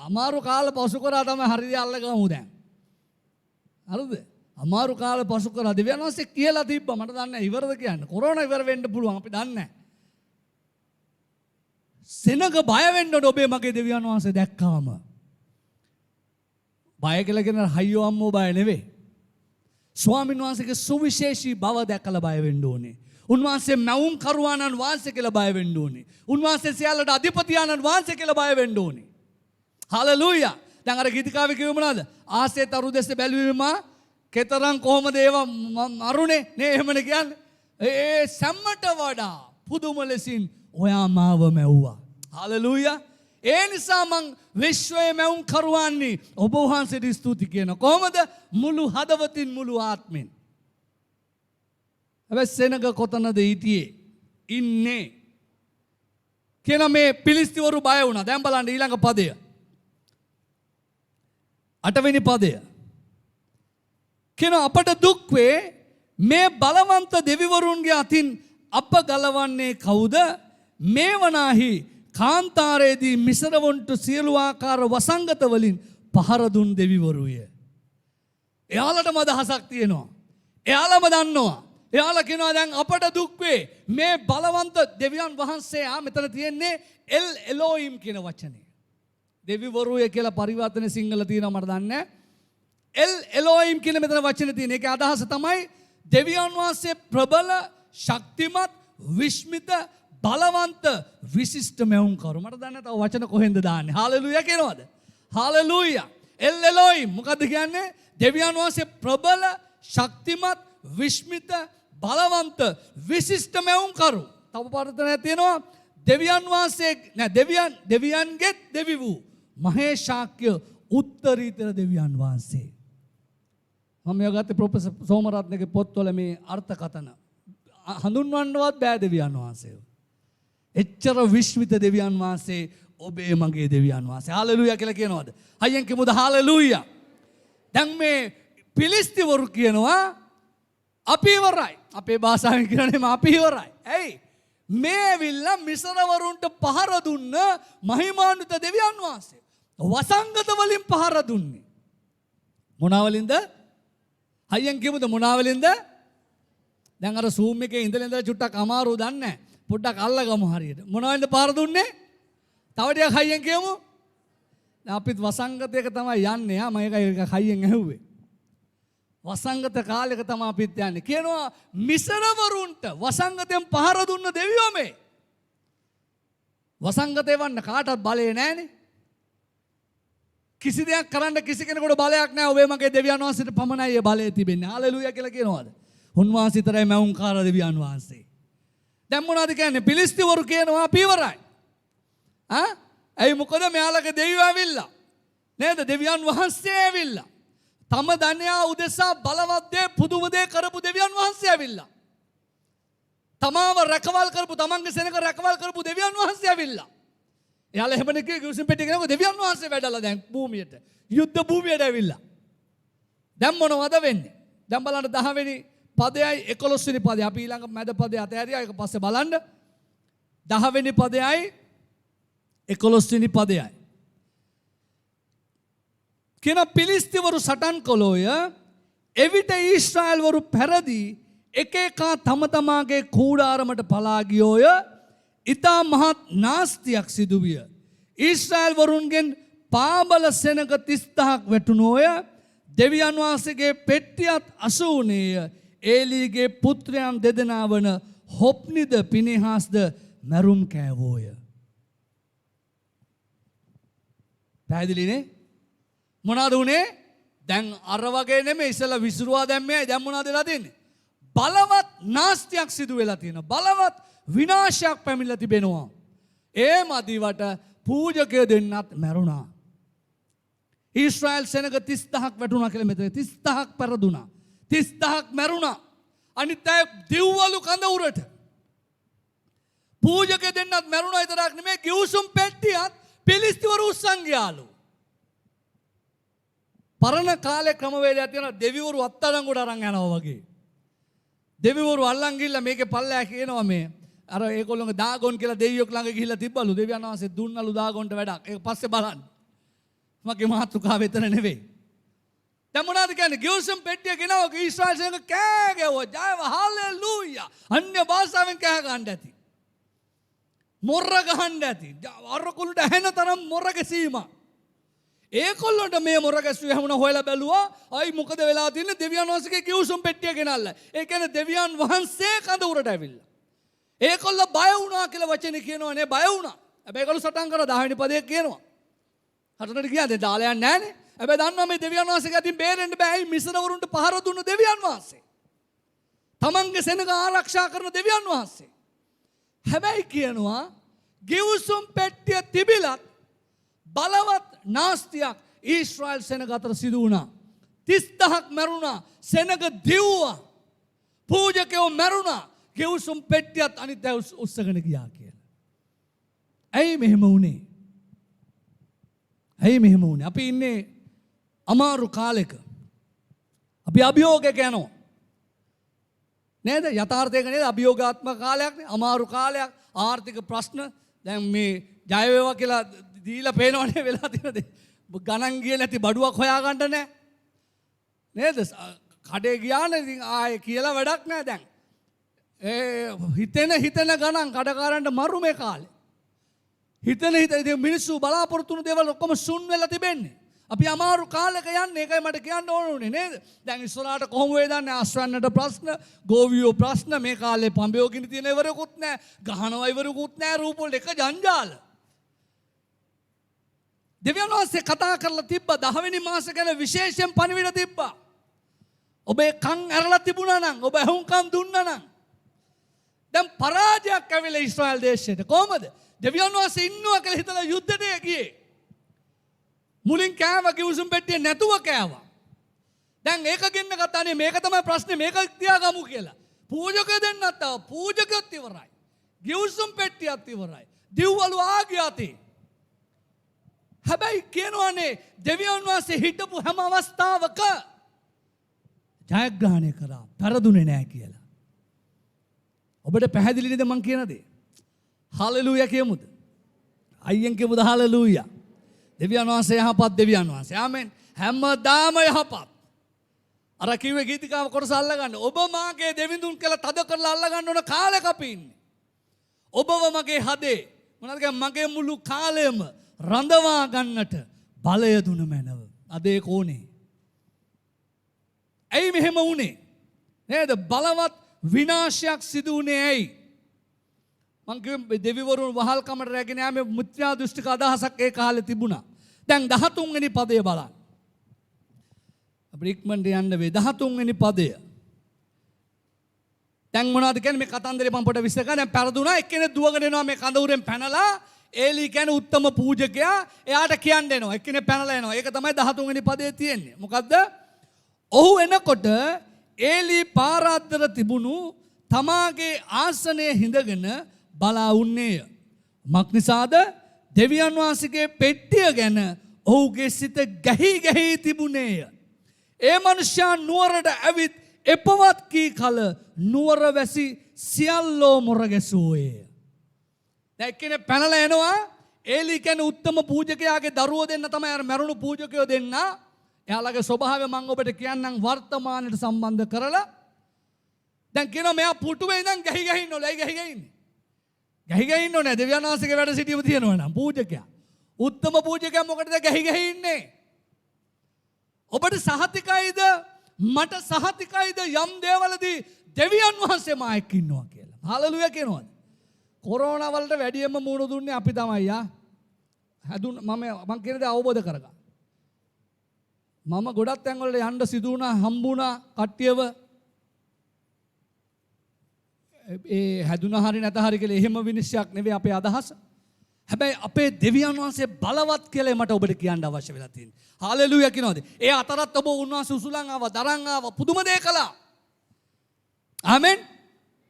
අමාරු කාල පසු කරා තමයි හරියට අල්ලගමු දැන්. හරිද? අමාරු කාල පසු කරා දෙවියන් වහන්සේ කියලා තිබ්බා. මට දන්නේ නැහැ ඉවරද කියන්නේ. කොරෝනා ඉවර වෙන්න පුළුවන් අපි දන්නේ නැහැ. සෙනග බය වෙන්න ඕනේ ඔබේ මගේ දෙවියන් වහන්සේ දැක්කාම. බය කියලා කියන හයියෝ අම්මෝ බය නෙවෙයි. ස්වාමීන් වහන්සේගේ සුවිශේෂී බව දැකලා බය වෙන්න ඕනේ. උන්වහන්සේ මැවුම් කරුවාණන් වහන්සේ කියලා බය වෙන්න ඕනේ. උන්වහන්සේ සියල්ලට අධිපතියාණන් වහන්සේ කියලා බය වෙන්න ඕනේ. හලෙලූයා. දැන් අර ගීතිකාවේ කිව්ව මොනවද? ආසේ තරු දෙස බැලුවීම කෙතරම් කොහොමද ඒවා මරුනේ නේ එහෙමනේ කියන්නේ. ඒ සම්මට වඩා පුදුම ලෙසින් ඔයා මාව මැව්වා. හලෙලූයා. ඒ නිසා මං විශ්වයේ මැවුම් කරුවන්නේ ඔබ වහන්සේට ස්තුති කියන. කොහොමද? මුළු හදවතින් මුළු ආත්මෙන්. හැබැයි සෙනග කොතනද හිටියේ? ඉන්නේ. කියන මේ පිලිස්තිවරු බය වුණා. දැන් බලන්න ඊළඟ පදය. 8 වෙනි පදය. කියන අපට දුක් වේ මේ බලවන්ත දෙවිවරුන්ගේ අතින් අප ගලවන්නේ කවුද? මේ වනාහි කාන්තාරයේදී මිසරවන්ට සියලු ආකාර වසංගත වලින් පහර දුන් දෙවිවරුය. එයාලටම අදහසක් තියෙනවා. එයාලම දන්නවා. එයාලා කියනවා දැන් අපට දුක් වේ මේ බලවන්ත දෙවියන් වහන්සේ මෙතන තියෙන්නේ එල් එලෝයිම් කියන වචනේ. දෙවිවරුය කියලා පරිවර්තන සිංහල තියෙනවා මට දන්නේ නැහැ. එල් එලෝයිම් කියන මෙතන වචනේ තියෙන. ඒකේ අදහස තමයි දෙවියන් වහන්සේ ප්‍රබල, ශක්තිමත්, විස්මිත, බලවන්ත, විශිෂ්ට මෙවුම් කරු. මට දන්නේ තව වචන කොහෙන්ද දාන්නේ. හාලෙලූයා කියනවද? හාලෙලූයා. එල් එලෝයිම් මොකද්ද කියන්නේ? දෙවියන් වහන්සේ ප්‍රබල, ශක්තිමත්, විස්මිත, බලවන්ත, විශිෂ්ට මෙවුම් කරු. තව පරිවර්තනයක් තියෙනවා. දෙවියන් වහන්සේ දෙවියන්ගේ දෙවි වූ මහේශාක්‍ය උත්තරීතර දෙවියන් වහන්සේ. මම යගත්තේ ප්‍රොෆෙසර් සෝමරත්නගේ පොත්වල මේ අර්ථකථන හඳුන්වන්නවත් බෑ දෙවියන් වහන්සේව. එච්චර විශ්මිත දෙවියන් වහන්සේ ඔබේ මගේ දෙවියන් වහන්සේ. හාලෙලූයා කියලා කියනවාද? හයියෙන් කිමුද හාලෙලූයා. දැන් මේ පිලිස්තිවරු කියනවා අපි ඉවරයි. අපේ භාෂාවෙන් කියන්නේ අපි ඉවරයි. ඇයි? මේ ඇවිල්ලා මිසරවරුන්ට පහර දුන්න මහිමාන්විත දෙවියන් වහන්සේ. වසංගත වලින් පහර දුන්නේ. මොනවලින්ද? හයියෙන් කියමුද මොනවලින්ද? දැන් අර සූම් එකේ ඉඳලා චුට්ටක් අමාරු දන්නේ නැහැ. පොඩ්ඩක් අල්ලගමු හරියට. මොනවලින්ද පහර දුන්නේ? තව ටිකක් හයියෙන් කියමු. දැන් අපිත් වසංගතයක තමයි යන්නේ. මම ඒක හයියෙන් ඇහුවේ. වසංගත කාලයක තමයි අපිත් යන්නේ. කියනවා මිසරවරුන්ට වසංගතයෙන් පහර දුන්න දෙවියෝ මේ. වසංගතේ වන්න කාටවත් බලය නැහැනේ. කිසි දෙයක් කරන්න කිසි කෙනෙකුට බලයක් නැහැ. ඔබේ මගේ දෙවියන් වහන්සේට පමණයි ඒ බලය තිබෙන්නේ. හාලෙලූයා කියලා කියනවාද? උන්වහන්සේ තරයි මෞංකාර දෙවියන් වහන්සේ. දැන් මොනවද කියන්නේ? පිලිස්තිවරු කියනවා අපි ඉවරයි. ඇයි මොකද මෙයාලගේ දෙවියෝ ඇවිල්ලා. නේද? දෙවියන් වහන්සේ ඇවිල්ලා. තම ධනයා උදෙසා බලවත් දේ පුදුම දේ කරපු දෙවියන් වහන්සේ ඇවිල්ලා. තමාව රැකවල් කරපු තමන්ගේ සෙනඟ රැකවල් කරපු දෙවියන් වහන්සේ ඇවිල්ලා. එයාලා එහෙම නෙකේ කිව්සින් පෙට්ටිය ගෙනව දෙවියන් වහන්සේ වැඩලා දැන් භූමියට. යුද්ධ භූමියට ඇවිල්ලා. දැන් මොනවද වෙන්නේ? දැන් බලන්න 10 වෙනි පදයයි 11 වෙනි පදය. අපි ඊළඟ මැද පදය අතහැරියා. ඒක පස්සේ බලන්න. 10 වෙනි පදයයි 11 වෙනි පදයයි. කියන පිලිස්තිවරු සටන් කළෝය. එවිට ඊශ්‍රායල්වරු පැරදී එක එකා තම තමාගේ කූඩාරමට පලා ගියෝය. ඉතා මහත් නාස්තියක් සිදුවිය. ඊශ්‍රායල්වරුන්ගෙන් පාබල සෙනග 30ක් වැටුණෝය. දෙවියන් වහන්සේගේ පෙට්ටියත් අසු වුණේය. ඒලීගේ පුත්‍රයන් දෙදෙනා වන හොප්නිද පිනෙහාස්ද මැරුම් කෑවෝය. පැහැදිලිනේ? මොනවද උනේ? දැන් අර වගේ නෙමෙයි ඉස්සලා විසිරුවා දැම්මේ. දැන් මොනවද වෙලා තියෙන්නේ? බලවත් නාස්තියක් සිදු වෙලා තියෙනවා. බලවත් විනාශයක් පැමිණලා තිබෙනවා. ඒ මදිවට පූජකය දෙන්නත් මැරුණා. ඊශ්‍රායල් සෙනග 30ක් වැටුණා කියලා මෙතන 30ක් පෙරදුනා. 30ක් මැරුණා. අනිත් අය දිව්වලු කඳ උරට. පූජකය දෙන්නත් මැරුණා විතරක් නෙමෙයි කිව්සුම් පෙට්ටියත් පිලිස්තිවරු උස්සන් ගියාලු. පරණ කාලේ ක්‍රමවේදයක් තියෙනවා දෙවිවරු අත්අඩංගුවට අරන් යනවා වගේ. දෙවිවරු අල්ලන් ගිහිල්ලා මේකේ පල්ලෑ කියනවා මේ අර ඒගොල්ලෝගේ දාගොන් කියලා දෙවියෙක් ළඟ ගිහිල්ලා තිබ්බලු. දෙවියන් වහන්සේ දුන්නලු දාගොන්ට වැඩක්. ඒක පස්සේ බලන්න. මගේ මාතෘකාව එතන නෙවෙයි. දැන් මොනවද කියන්නේ? ගිවිසුම් පෙට්ටිය ගෙනාව ඊශ්‍රායල් සෙනඟ කෑ ගැවුවා. ජයව හාලෙලූයා. අන්‍ය භාෂාවෙන් කෑ ගහන්න ඇති. මොර්ර ගහන්න ඇති. අරකුලට ඇහෙන තරම් මොර්ර ගැසීම. ඒකොල්ලොන්ට මේ මොර ගැස්සුවේ හැමුණ හොයලා බැලුවා. අයි මොකද වෙලා තියෙන්නේ? දෙවියන් වහන්සේගේ ගිවිසුම් පෙට්ටිය ගෙනල්ලා. ඒ කියන්නේ දෙවියන් වහන්සේ කඳ උරට ඇවිල්ලා. ඒකොල්ල බය වුණා කියලා වචනේ කියනවනේ. බය වුණා. හැබැයි ඒගොල්ලෝ සටන් කරා 10 වෙනි පදයේ කියනවා. හටට ගියාද දාලා යන්නේ නැහනේ. හැබැයි දන්නවා මේ දෙවියන් වහන්සේගේ අතින් බේරෙන්න බෑ. ඇයි මිසරවරුන්ට පහර දුන්න දෙවියන් වහන්සේ. තමන්ගේ සෙනඟ ආරක්ෂා කරන දෙවියන් වහන්සේ. හැබැයි කියනවා ගිවිසුම් පෙට්ටිය තිබිලත් බලවත් නාස්තියක් ඊශ්‍රායල් සෙනඟ අතර සිදු වුණා. 30000ක් මැරුණා. සෙනඟ දිව්වා. පූජකයෝ මැරුණා. ගිවිසුම් පෙට්ටියත් අනිත් අය උස්සගෙන ගියා කියලා. ඇයි මෙහෙම වුනේ? ඇයි මෙහෙම වුනේ? අපි ඉන්නේ අමාරු කාලෙක. අපි අභියෝගයක යනවා. නේද? යථාර්ථයක නේද? අභියෝගාත්මක කාලයක් නේ. අමාරු කාලයක්. ආර්ථික ප්‍රශ්න දැන් මේ ජය වේවා කියලා දීලා පේනවනේ වෙලා තියෙන දේ. ගණන් ගියේ නැති බඩුවක් හොයාගන්න නැහැ. නේද? කඩේ ගියානේ ඉතින් ආයේ කියලා වැඩක් නැහැ දැන්. හිතෙන ගණන් කඩකාරන්ට මරු මේ කාලේ. හිතන ඉතින් මිනිස්සු බලාපොරොත්තු වුණු දේවල් ඔක්කොම සුන් වෙලා තිබෙන්නේ. අපි අමාරු කාලයක යන්නේ. ඒකයි මට කියන්න ඕන උනේ නේද? දැන් ඉස්සරහට කොහොම වේදන්නේ? ආශ්‍රයන්නට ප්‍රශ්න, ගෝවියෝ ප්‍රශ්න, මේ කාලේ පඹයෝ ගිනි තියෙන ඉවරකුත් නැහැ. ගහනවා ඉවරකුත් නැහැ. රූප වල එක ජංජාල. දෙවියන් වහන්සේ කතා කරලා තිබ්බා 10 වෙනි මාස ගැන විශේෂයෙන් පණිවිඩ තිබ්බා. ඔබේ කන් ඇරලා තිබුණා නම්, ඔබ ඇහුම්කන් දුන්නා නම් දැන් පරාජයක් ඇවිල්ලා ඊශ්‍රායල් දේශයට. කොහමද? දෙවියන් වහන්සේ ඉන්නවා කියලා හිතලා යුද්ධයට ගියේ. මුලින් කෑවා ගිවිසුම් පෙට්ටිය නැතුව කෑවා. දැන් ඒක ගෙන්න ගත්තානේ මේක තමයි ප්‍රශ්නේ මේක තියාගමු කියලා. පූජකයෝ දෙන්නත් ආවා. පූජකයොත් ඉවරයි. ගිවිසුම් පෙට්ටියත් ඉවරයි. දිව්වලු ආගියාතේ. හැබැයි කියනවානේ දෙවියන් වහන්සේ හිටපු හැම අවස්ථාවක ජයග්‍රහණය කරා. පෙරදුනේ නැහැ කියලා. ඔබට පැහැදිලි නේද මං කියන දේ? හාලෙලූයා කියමුද? අයියෙන් කියමුද හාලෙලූයා? දෙවියන් වහන්සේ යහපත් දෙවියන් වහන්සේ. ආමෙන්. හැමදාම යහපත්. අර කිව්වේ ගීතිකාව කොටස අල්ලගන්න. ඔබ මාගේ දෙවිඳුන් කියලා තද කරලා අල්ලගන්න ඕන කාලෙක අපි ඉන්නේ. ඔබව මගේ හදේ මොනවද කියන්නේ මගේ මුළු කාලයම රඳවා ගන්නට බලය දුන මැනව. අද ඒක ඕනේ. ඇයි මෙහෙම වුනේ? නේද? බලවත් විනාශයක් සිදු වුණේ ඇයි? මං කිව්වේ දෙවිවරුන් වහල්කමට රැගෙන යාමේ මිත්‍යා දෘෂ්ටික අදහසක් ඒ කාලේ තිබුණා. දැන් 13 වෙනි පදය බලන්න. අපිට ඉක්මනට යන්න වේ 13 වෙනි පදය. දැන් මොනවද කියන්නේ මේ කතන්දරේ මම පොඩ විස්තර කරා. දැන් පෙරදුනා එක්කෙනෙක් දුවගෙන එනවා මේ කඳවුරෙන් පැනලා ඒලි කියන්නේ උත්තම පූජකයා එයාට කියන්න එනවා. එක්කෙනෙක් පැනලා එනවා. ඒක තමයි 13 වෙනි පදයේ තියෙන්නේ. මොකද්ද? ඔහු එනකොට ඒලි පාරාද්දර තිබුණු තමාගේ ආසනයේ හිඳගෙන බලා උන්නේය. මක් නිසාද? දෙවියන් වහන්සේගේ පෙට්ටිය ගැන ඔහුගේ සිත ගැහි තිබුණේය. ඒ මනුෂ්‍යයා නුවරට ඇවිත් එපවත් කී කල නුවර වැසි සියල්ලෝ මොර ගැසුවේය. දැන් එක්කෙනෙක් පැනලා එනවා. ඒලි කියන්නේ උත්තම පූජකයාගේ දරුවෝ දෙන්න තමයි අර මරුණු පූජකයෝ දෙන්න. එයාලගේ ස්වභාවය මම ඔබට කියන්නම් වර්තමානයට සම්බන්ධ කරලා. දැන් කියනවා මෙයා පුටුවේ ඉඳන් ගහි ඉන්නවලු. ඇයි ගහි ඉන්නේ? ගහි ඉන්නෝ නෑ. දෙවියන් වහන්සේගේ වැඩ සිටීම තියෙනවා නම් පූජකයා. උත්තම පූජකයා මොකටද ගහි ඉන්නේ? ඔබට සහතිකයිද? මට සහතිකයිද යම් දේවලදී දෙවියන් වහන්සේ මායක ඉන්නවා කියලා. හාලෙලූයා කියනවාද? කොරෝනා වලට වැඩියෙන්ම මුහුණ දුන්නේ අපි තමයි යා. මම කියන දේ අවබෝධ කරගන්න. මම ගොඩක් තැන් වලට යන්න සිදු වුණා හම්බුණා කට්ටියව. ඒ හැදුනා හරි නැත හරි කියලා එහෙම විනිශ්චයක් නෙවෙයි අපේ අදහස. හැබැයි අපේ දෙවියන් වහන්සේ බලවත් කියලා මට ඔබට කියන්න අවශ්‍ය වෙලා තියෙනවා. හාලෙලූයා කියනවාද? ඒ අතරත් ඔබ උන්වහන්සේ උසුලන් ආවා, දරන් ආවා, පුදුම දේ කළා. ආමෙන්.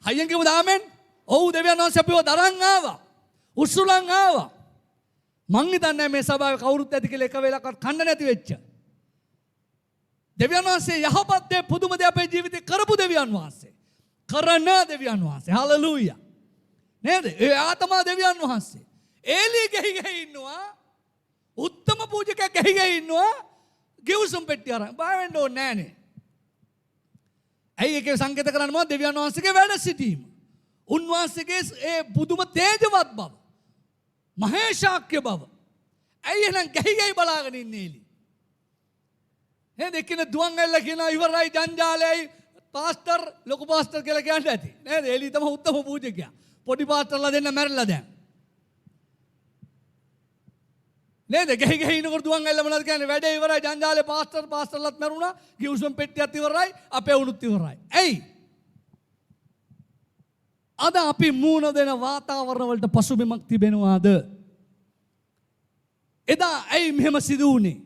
හයියෙන් කියමුද ආමෙන්? ඔව් දෙවියන් වහන්සේ අපිව දරන් ආවා. උසුලන් ආවා. මං හිතන්නේ මේ සභාවේ කවුරුත් ඇති කියලා එක වෙලාවකට කන්න නැති වෙච්ච. දෙවියන් වහන්සේ යහපත් දේ පුදුම දේ අපේ ජීවිතේ කරපු දෙවියන් වහන්සේ. කරන දෙවියන් වහන්සේ. හාලෙලූයා. නේද? ඒ ආත්මා දෙවියන් වහන්සේ. ඒලි ගහි ඉන්නවා. උත්තම පූජකයා ගහි ඉන්නවා. ගිවිසුම් පෙට්ටිය අරන්. බය වෙන්න ඕනේ නෑනේ. ඇයි ඒකේ සංකේත කරන්නේ මොකද? දෙවියන් වහන්සේගේ වැඩ සිටීම. උන්වහන්සේගේ ඒ පුදුම තේජවත් බව. මහේශාක්‍ය බව. ඇයි එහෙනම් ගහි බලාගෙන ඉන්නේ ඒලි? නේද? එක්කෙනෙක් දුවන් ඇල්ල කියනවා ඉවරයි ජංජාලයයි පාස්ටර් ලොකු පාස්ටර් කියලා කියන්න ඇති. නේද? ඒලි තමයි උත්තම පූජකයා. පොඩි පාස්ටර්ලා දෙන්න මැරිලා දැන්. නේද? ගෙහි ගෙහි ඉනකොට දුවන් ඇල්ල මොනවද කියන්නේ? වැඩේ ඉවරයි. ජංජාලේ පාස්ටර්ලත් මැරුණා. ගිවිසුම් පෙට්ටියත් ඉවරයි. අපේ උණුත් ඉවරයි. ඇයි? අද අපි මූණ දෙන වාතාවරණ වලට පසුබිමක් තිබෙනවාද? එදා ඇයි මෙහෙම සිදු වුනේ?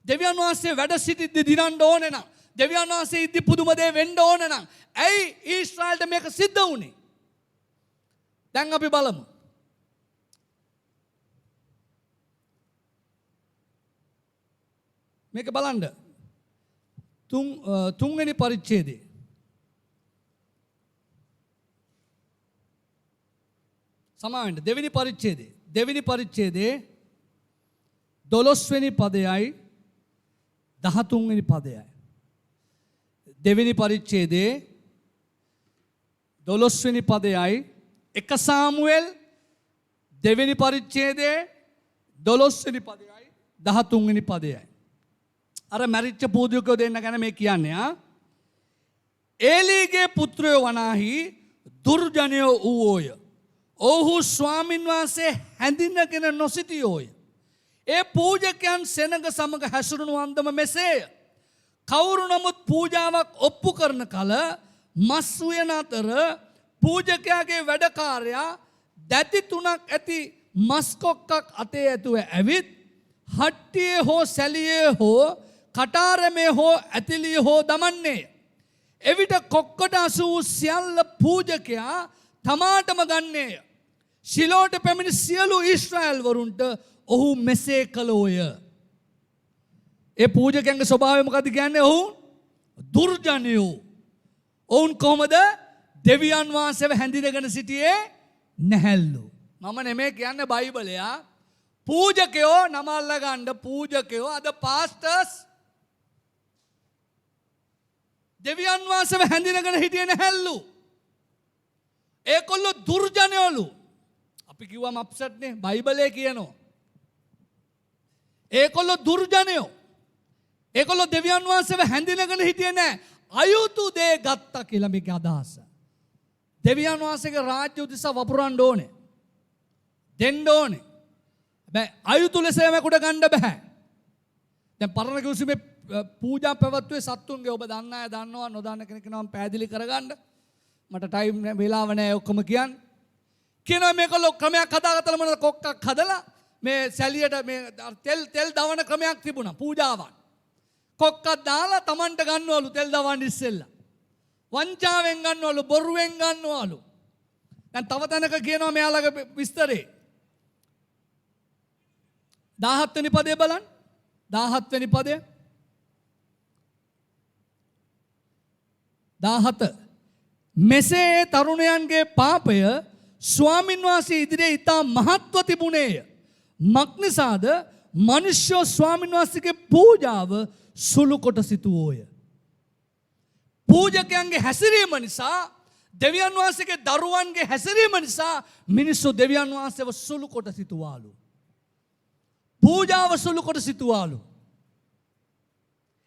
දෙවියන් වහන්සේ වැඩ සිටිද්දි දිනන්න ඕනේ නම්, දෙවියන් වහන්සේ ඉද්දි පුදුම දේ වෙන්න ඕනේ නම්, ඇයි ඊශ්‍රායල්ට මේක සිද්ධ වුනේ? දැන් අපි බලමු. මේක බලන්න. තුන්වෙනි පරිච්ඡේදයේ සමාවෙන්න දෙවෙනි පරිච්ඡේදයේ 12 වෙනි පදයයි 13 වෙනි පදයයි. දෙවෙනි පරිච්ඡේදයේ 12 වෙනි පදයයි 1 සාමුවෙල් දෙවෙනි පරිච්ඡේදයේ 12 වෙනි පදයයි 13 වෙනි පදයයි. අර මැරිච්ච පූජකයෝ දෙන්න ගැන මේ කියන්නේ. ඒලීගේ පුත්‍රයෝ වනාහි දුර්ජනයෝ වූෝය. ඔහු ස්වාමින් වහන්සේ හැඳිනගෙන නොසිටියෝය. ඒ පූජකයන් සෙනඟ සමග හැසිරුණු අන්දම මෙසේය. කවුරු නමුත් පූජාවක් ඔප්පු කරන කල මස් උයන අතර පූජකයාගේ වැඩකාරයා දැති 3ක් ඇති මස් කොක්කක් අතේ ඇතුව ඇවිත් හට්ටියේ හෝ සැලියේ හෝ කටාරමේ හෝ ඇතිලිය හෝ දමන්නේ. එවිට කොක්කට අසු වූ සියල්ල පූජකයා තමාටම ගන්නේය. ශිලෝට පැමිණි සියලු ඊශ්‍රායල් වරුන්ට ඔහු මෙසේ කළෝය. ඒ පූජකයන්ගේ ස්වභාවය මොකද කියන්නේ? ඔවුන් දුර්ජනයෝ. ඔවුන් කොහොමද දෙවියන් වහන්සේව හැඳිනගෙන සිටියේ? නැහැල්ලු. මම නෙමෙයි කියන්නේ බයිබලයා. පූජකයෝ නම අල්ලගන්න පූජකයෝ අද පාස්ටර්ස් දෙවියන් වහන්සේව හැඳිනගෙන හිටියේ නැහැල්ලු. ඒකොල්ලෝ දුර්ජනයෝලු. අපි කිව්වම අප්සෙට් නේ. බයිබලයේ කියනවා. ඒකොල්ලෝ දුර්ජනයෝ. ඒකොල්ලෝ දෙවියන් වහන්සේව හැඳිනගෙන හිටියේ නැහැ. අයුතු දේ ගත්තා කියලා මේක අදහස. දෙවියන් වහන්සේගේ රාජ්‍ය උදෙසා වපුරන්න ඕනේ. දෙන්න ඕනේ. බෑ අයුතු ලෙස මේකට ගන්න බෑ. දැන් පරණ කිවිසුමේ පූජා පැවැත්වුවේ සත්තුන්ගේ ඔබ දන්න අය දන්නවා නොදන්න කෙනෙක් නම් පැහැදිලි කරගන්න. මට ටයිම් වෙලාව නැහැ ඔක්කොම කියන්න. කියනවා මේකලෝ ක්‍රමයක් හදාගත්තල මොනවද කොක්කක් හදලා මේ සැලියට මේ තෙල් දවන ක්‍රමයක් තිබුණා පූජාවන්. කොක්කක් දාලා Tamanට ගන්නවලු තෙල් දවන්න ඉස්සෙල්ලා. වංචාවෙන් ගන්නවලු බොරුවෙන් ගන්නවලු. දැන් තව තැනක කියනවා මෙයාලගේ විස්තරේ. 17 වෙනි පදේ බලන්න. 17 වෙනි පදේ 17 මෙසේ තරුණයන්ගේ පාපය ස්වාමින් වහන්සේ ඉදිරියේ ඉතා මහත්ව තිබුණේය. මක්නිසාද මනුෂ්‍ය ස්වාමින් වහන්සේගේ පූජාව සුළු කොට සිටුවෝය. පූජකයන්ගේ හැසිරීම නිසා දෙවියන් වහන්සේගේ දරුවන්ගේ හැසිරීම නිසා මිනිස්සු දෙවියන් වහන්සේව සුළු කොට සිටුවාලු. පූජාව සුළු කොට සිටුවාලු.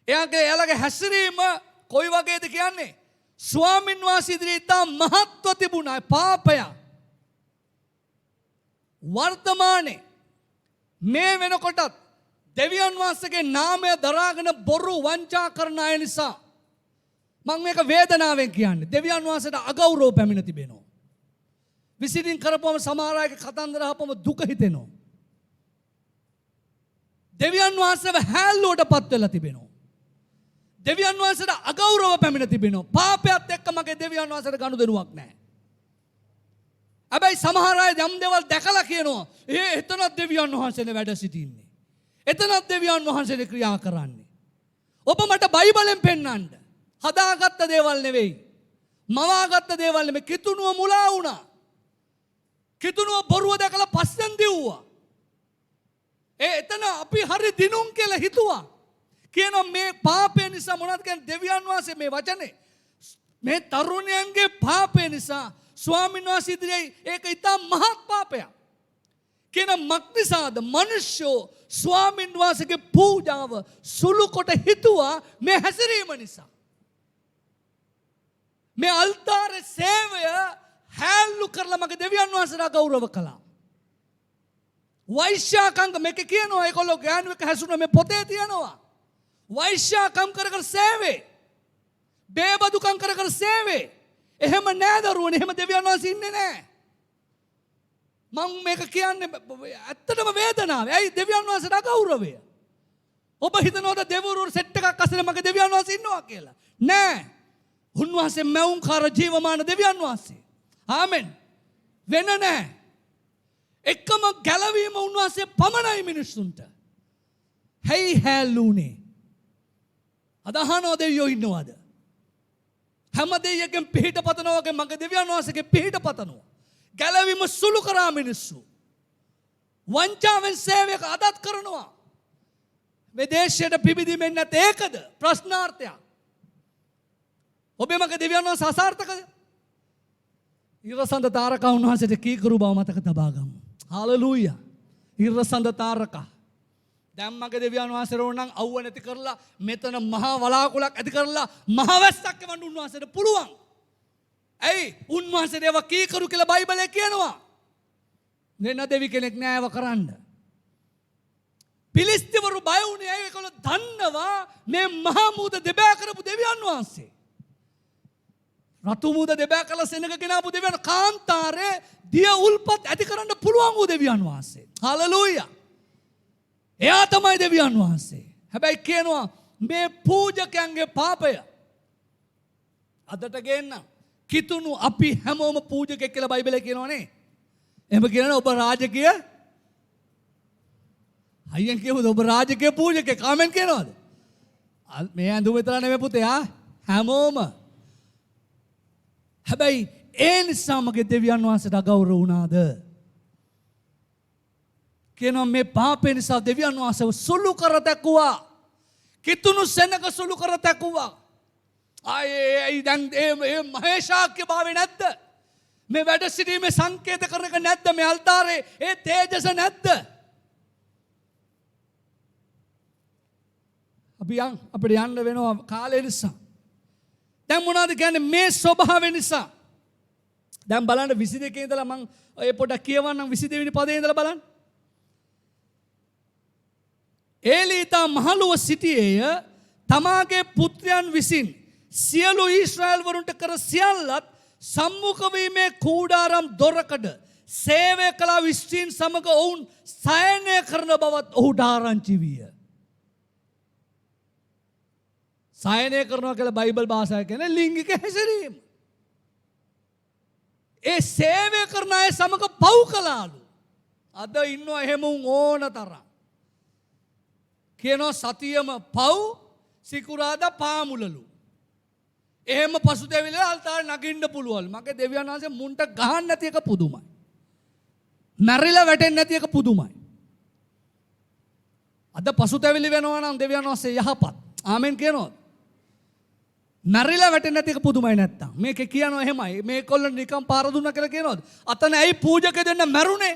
එයාගේ හැසිරීම කොයි වගේද කියන්නේ? ස්වාමින් වහන්සේ ඉදිරියේ ඉතා මහත්ව තිබුණා පාපය. වර්තමානයේ මේ වෙනකොටත් දෙවියන් වහන්සේගේ නාමය දරාගෙන බොරු වංචා කරන අය නිසා මම මේක වේදනාවෙන් කියන්නේ. දෙවියන් වහන්සේට අගෞරව පැමිණ තිබෙනවා. විසිටින් කරපුවම සමහර අයගේ කතන්දර අහපුවම දුක හිතෙනවා. දෙවියන් වහන්සේව හැල්ලුවට පත් වෙලා තිබෙනවා. දෙවියන් වහන්සේට අගෞරව පැමිණ තිබෙනවා. පාපයත් එක්ක මගේ දෙවියන් වහන්සේට ගනුදෙනුවක් නැහැ. හැබැයි සමහර අය යම් දේවල් දැකලා කියනවා එතනත් දෙවියන් වහන්සේනේ වැඩ සිටින්නේ. එතනත් දෙවියන් වහන්සේනේ ක්‍රියා කරන්නේ. ඔබ මට බයිබලෙන් පෙන්නන්න. හදාගත්ත දේවල් නෙවෙයි. මවාගත්ත දේවල් නෙවෙයි. කිතුණුව මුලා වුණා. කිතුණුව බොරුව දැකලා පස්සෙන් දිව්වා. එතන අපි හරි දිනුම් කියලා හිතුවා. කියනවා මේ පාපය නිසා මොනවද කියන්නේ? දෙවියන් වහන්සේ මේ වචනේ මේ තරුණයන්ගේ පාපය නිසා ස්වාමීන් වහන්සේ ඉදිරියේ ඒක ඉතා මහත් පාපයක්. කියන මක්නිසාද මනුෂ්‍යෝ ස්වාමීන් වහන්සේගේ පූජාව සුළු කොට හිතුවා මේ හැසිරීම නිසා. මේ අල්තාරේ සේවය හැල්ලු කරලා මගේ දෙවියන් වහන්සේට ගෞරව කළා. වෛශ්‍යාකම් මේක කියනවා ඒගොල්ලෝ ගෑනු එක හැසුන මේ පොතේ තියෙනවා. වෛශ්‍යාකම් කර කර සේවේ. බේබදුකම් කර කර සේවේ. එහෙම නෑ දරුවනේ. එහෙම දෙවියන් වහන්සේ ඉන්නේ නෑ. මම මේක කියන්නේ ඇත්තටම වේදනාව. ඇයි දෙවියන් වහන්සේට අගෞරවය? ඔබ හිතනවද දෙවිවරු සෙට් එකක් අස්සෙන් මගේ දෙවියන් වහන්සේ ඉන්නවා කියලා? නෑ. උන්වහන්සේ මෞංකාර ජීවමාන දෙවියන් වහන්සේ. ආමෙන්. වෙන නෑ. එකම ගැලවීම උන්වහන්සේ පමණයි මිනිස්සුන්ට. හැයි හැල්ලුනේ. අද අහනවා දෙවියෝ ඉන්නවද? හැම දෙයකින් පිහිට පතනවා වගේ මගේ දෙවියන් වහන්සේගේ පිහිට පතනවා. ගැලවීම සුළු කරා මිනිස්සු. වංචාවෙන් සේවයක අදත් කරනවා. මේ දේශයට පිබිදීමෙන් නැත් ඒකද ප්‍රශ්නාර්ථයක්. ඔබේ මගේ දෙවියන් වහන්සේ අසාර්ථකද? ඉරසඳ තාරකා උන්වහන්සේට කීකරු බව මතක තබා ගමු. හාලෙලූයා. ඉරසඳ තාරකා. දැන් මගේ දෙවියන් වහන්සේ රෝණන් අවුව නැති කරලා මෙතන මහා වලාකුලක් ඇති කරලා මහ වැස්සක් එවන්න උන්වහන්සේට පුළුවන්. ඇයි? උන්වහන්සේ දේව කීකරු කියලා බයිබලයේ කියනවා. වෙන දෙවි කෙනෙක් නෑ ඒව කරන්න. පිලිස්තිවරු බය වුණේ ඇයි? ඒගොල්ලෝ දන්නවා මේ මහා මූද දෙබෑ කරපු දෙවියන් වහන්සේ. රතු මූද දෙබෑ කළ සෙනග ගෙනාපු දෙවියන් කාන්තාරේ දිය උල්පත් ඇති කරන්න පුළුවන් වූ දෙවියන් වහන්සේ. හාලෙලූයා. එයා තමයි දෙවියන් වහන්සේ. හැබැයි කියනවා මේ පූජකයන්ගේ පාපය අදට ගේන්න කිතුණු අපි හැමෝම පූජකෙක් කියලා බයිබලයේ කියනවනේ. එහෙම කියනවනේ ඔබ රාජකීය අයියෙන් කියවද ඔබ රාජකීය පූජකෙක් කමෙන්ට් කියනවද? මේ ඇඳුම විතර නෙමෙයි පුතේ හැමෝම. හැබැයි ඒ නිසා මගේ දෙවියන් වහන්සේට අගෞරව වුණාද? කියනවා මේ පාපේ නිසා දෙවියන් වහන්සේව සුළු කර දැකුවා. කිතුණු සෙනග සුළු කර දැකුවා. ආයේ දැන් ඒ මහේශාක්‍ය භාවය නැද්ද? මේ වැඩ සිටීමේ සංකේත කරන එක නැද්ද? මේ අල්තාරේ ඒ තේජස නැද්ද? අපිට යන්න වෙනවා කාලය නිසා. දැන් මොනවද කියන්නේ මේ ස්වභාවය නිසා? දැන් බලන්න 22 ඉඳලා මම ඔය පොඩක් කියවන්නම් 22 වෙනි පදේ ඉඳලා බලන්න. ඒලීතා මහලුව සිටියේය තමාගේ පුත්‍රයන් විසින් සියලු ඊශ්‍රායල් වරුන්ට කර සියල්ලත් සම්මුඛවීමේ කූඩාරම් දොරකඩ සේවය කළ විශ්චීන් සමග ඔවුන් සයනය කරන බවත් ඔහුට ආරංචි විය. සයනය කරනවා කියලා බයිබල් භාෂාවෙන් කියන්නේ ලිංගික හැසිරීම. ඒ සේවය කරන අය සමග පව් කළාලු. අද ඉන්නවා එහෙම ඕන තරම්. කියනවා සතියම පව් සිකුරාදා පාමුලලු. එහෙම පසුතැවිලා අල්තාරේ නගින්න පුළුවන්. මගේ දෙවියන් වහන්සේ මුන්ට ගහන්න නැති එක පුදුමයි. මැරිලා වැටෙන්නේ නැති එක පුදුමයි. අද පසුතැවිලි වෙනවා නම් දෙවියන් වහන්සේ යහපත්. ආමෙන් කියනවා. මැරිලා වැටෙන්නේ නැති එක පුදුමයි නැත්තම්. මේක කියනවා එහෙමයි. මේකොල්ල නිකම් පාර දුන්නා කියලා කියනවාද? අතන ඇයි පූජක දෙන්න මැරුණේ?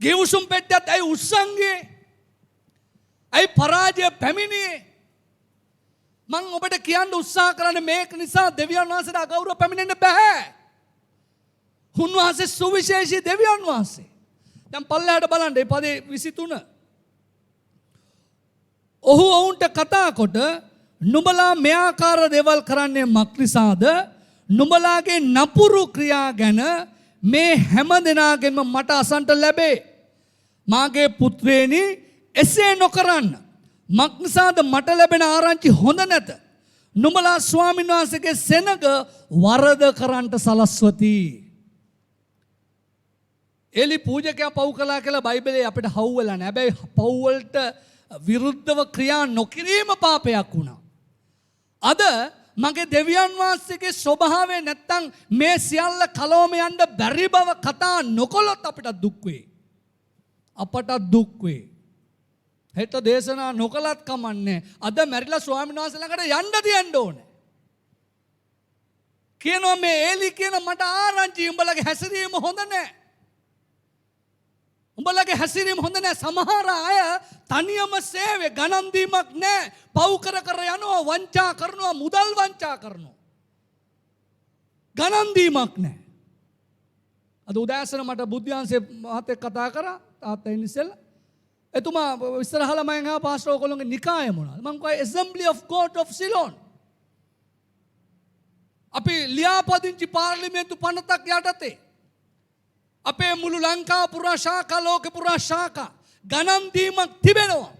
ගෙවුසුම් පෙට්ටියත් ඇයි උස්සන්ගේ? ඇයි පරාජය පැමිණියේ? මං ඔබට කියන්න උත්සාහ කරන්නේ මේක නිසා දෙවියන් වහන්සේට අගෞරව පැමිණෙන්න බෑ. උන්වහන්සේ සුවිශේෂී දෙවියන් වහන්සේ. දැන් පල්ලෙහාට බලන්න මේ පදේ 23. ඔහු ඔවුන්ට කතා කොට නුඹලා මේ ආකාර දේවල් කරන්නේ මක් නිසාද? නුඹලාගේ නපුරු ක්‍රියා ගැන මේ හැම දෙනාගෙන්ම මට අසන්ට ලැබේ. මාගේ පුත්‍රයනි එසේ නොකරන්න. මක් නිසාද මට ලැබෙන ආරංචි හොඳ නැත. නුඹලා ස්වාමීන් වහන්සේගේ සෙනග වරද කරන්නට සලස්වති. එලි පූජකයා පව් කළා කියලා බයිබලයේ අපිට හවුවලා නැහැ. හැබැයි පව් වලට විරුද්ධව ක්‍රියා නොකිරීම පාපයක් වුණා. අද මගේ දෙවියන් වහන්සේගේ ස්වභාවය නැත්තම් මේ සියල්ල කලවම යන්න බැරි බව කතා නොකළොත් අපිට දුක් වේ. අපට දුක් වේ. හෙට දේශනා නොකලත් කමන්නේ. අද මැරිලා ස්වාමීන් වහන්සේ ළඟට යන්න තියන්න ඕනේ. කියනවා මේ ඒලි කියන මට ආරංචි උඹලගේ හැසිරීම හොඳ නැහැ. උඹලගේ හැසිරීම හොඳ නැහැ. සමහර අය තනියම සේවය ගණන් දීමක් නැහැ. පව් කර කර යනවා, වංචා කරනවා, මුදල් වංචා කරනවා. ගණන් දීමක් නැහැ. අද උදෑසන මට බුද්ධාංශයේ මහත්තයෙක් කතා කරා තාත්තා ඉන්න ඉස්සෙල්ලා. එතුමා ඉස්සරහලා මම ආ පාස්ටර් ඔයගොල්ලෝගේ නිකාය මොනවද? මම කිව්වා Assembly of God of Ceylon. අපි ලියාපදිංචි පාර්ලිමේන්තු පනතක් යටතේ අපේ මුළු ලංකාව පුරා ශාඛා ලෝකෙ පුරා ශාඛා ගණන් දීමක් තිබෙනවා.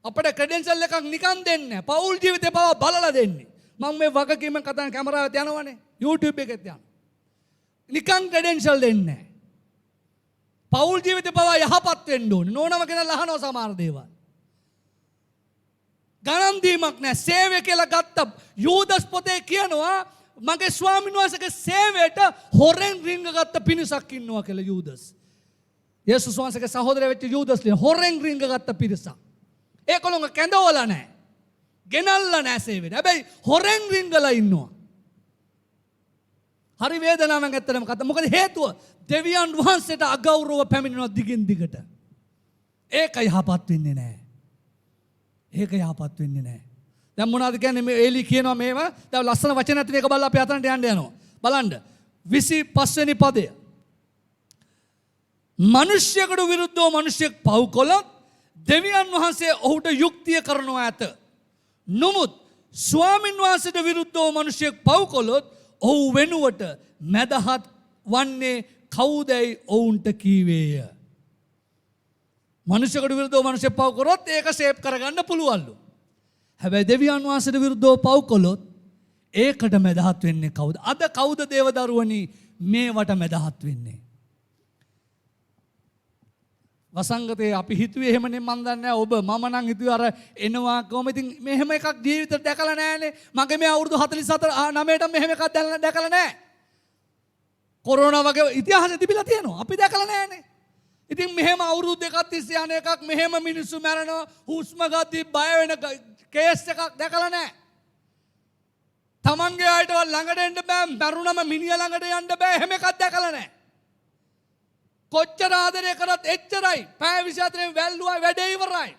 අපිට ක්‍රෙඩෙන්ෂල් එකක් නිකන් දෙන්නේ නැහැ. පෞල් ජීවිතේ පවා බලලා දෙන්නේ. මම මේ වගකීම කතා කැමරාවට යනවනේ. YouTube එකෙත් යනවා. නිකන් ක්‍රෙඩෙන්ෂල් දෙන්නේ නැහැ. පෞල් ජීවිතේ පවා යහපත් වෙන්න ඕනේ. නෝනම කෙනා අහනවා සමහර දේවල්. ගණන් දීමක් නැහැ. සේවය කියලා ගත්ත යූදස් පොතේ කියනවා මගේ ස්වාමීන් වහන්සේගේ සේවයට හොරෙන් රිංගගත්ත පිරිසක් ඉන්නවා කියලා යූදස්. යේසුස් වහන්සේගේ සහෝදරයා වෙච්ච යූදස් හොරෙන් රිංගගත්ත පිරිසක්. ඒකොළොම කැඳවලා නැහැ. ගෙනල්ලා නැහැ සේවයට. හැබැයි හොරෙන් රිංගලා ඉන්නවා. හරි වේදනාවෙන් ඇත්තටම කතා. මොකද හේතුව දෙවියන් වහන්සේට අගෞරව පැමිණෙනවා දිගින් දිගට. ඒක යහපත් වෙන්නේ නැහැ. ඒක යහපත් වෙන්නේ නැහැ. දැන් මොනවද කියන්නේ මේ ඒලි කියනවා මේවා. දැන් ලස්සන වචන ඇතුලේ එක බලලා අපි අතනට යන්න යනවා. බලන්න 25 වෙනි පදය. මිනිස්යෙකුට විරුද්ධව මිනිසෙක් පව් කළොත් දෙවියන් වහන්සේ ඔහුට යුක්තිය කරනවා ඇත. නමුත් ස්වාමින් වහන්සේට විරුද්ධව මිනිසෙක් පව් කළොත් ඔහු වෙනුවට මැදහත් වන්නේ කවුදයි ඔවුන්ට කීවේය. මිනිසෙකුට විරුද්ධව මිනිසෙක් පව් කරොත් ඒක සේව් කරගන්න පුළුවන්ලු. හැබැයි දෙවියන් වහන්සේට විරුද්ධව පව් කළොත් ඒකට මැදහත් වෙන්නේ කවුද? අද කවුද දේවදරුවනි මේවට මැදහත් වෙන්නේ? වසංගතේ අපි හිතුවේ එහෙමනේ මන් දන්නේ නැහැ ඔබ මම නම් හිතුවේ අර එනවා කොහොම ඉතින් මෙහෙම එකක් ජීවිතේට දැකලා නැහැනේ. මගේ මේ අවුරුදු 44 9ට මෙහෙම එකක් දැකලා නැහැ. කොරෝනා වගේ ඉතිහාසෙ තිබිලා තියෙනවා. අපි දැකලා නැහැනේ. ඉතින් මෙහෙම අවුරුදු දෙකක් තිස්සේ යන එකක් මෙහෙම මිනිස්සු මැරෙනවා හුස්ම ගත්තී බය වෙන කේස් එකක් දැකලා නැහැ. තමන්ගේ අයට ළඟට එන්න බෑ මරුණම මිනිහ ළඟට යන්න බෑ එහෙම එකක් දැකලා නැහැ. කොච්චර ආදරය කරත් එච්චරයි. පැය 24න් වැල්ලුවා වැඩේ ඉවරයි.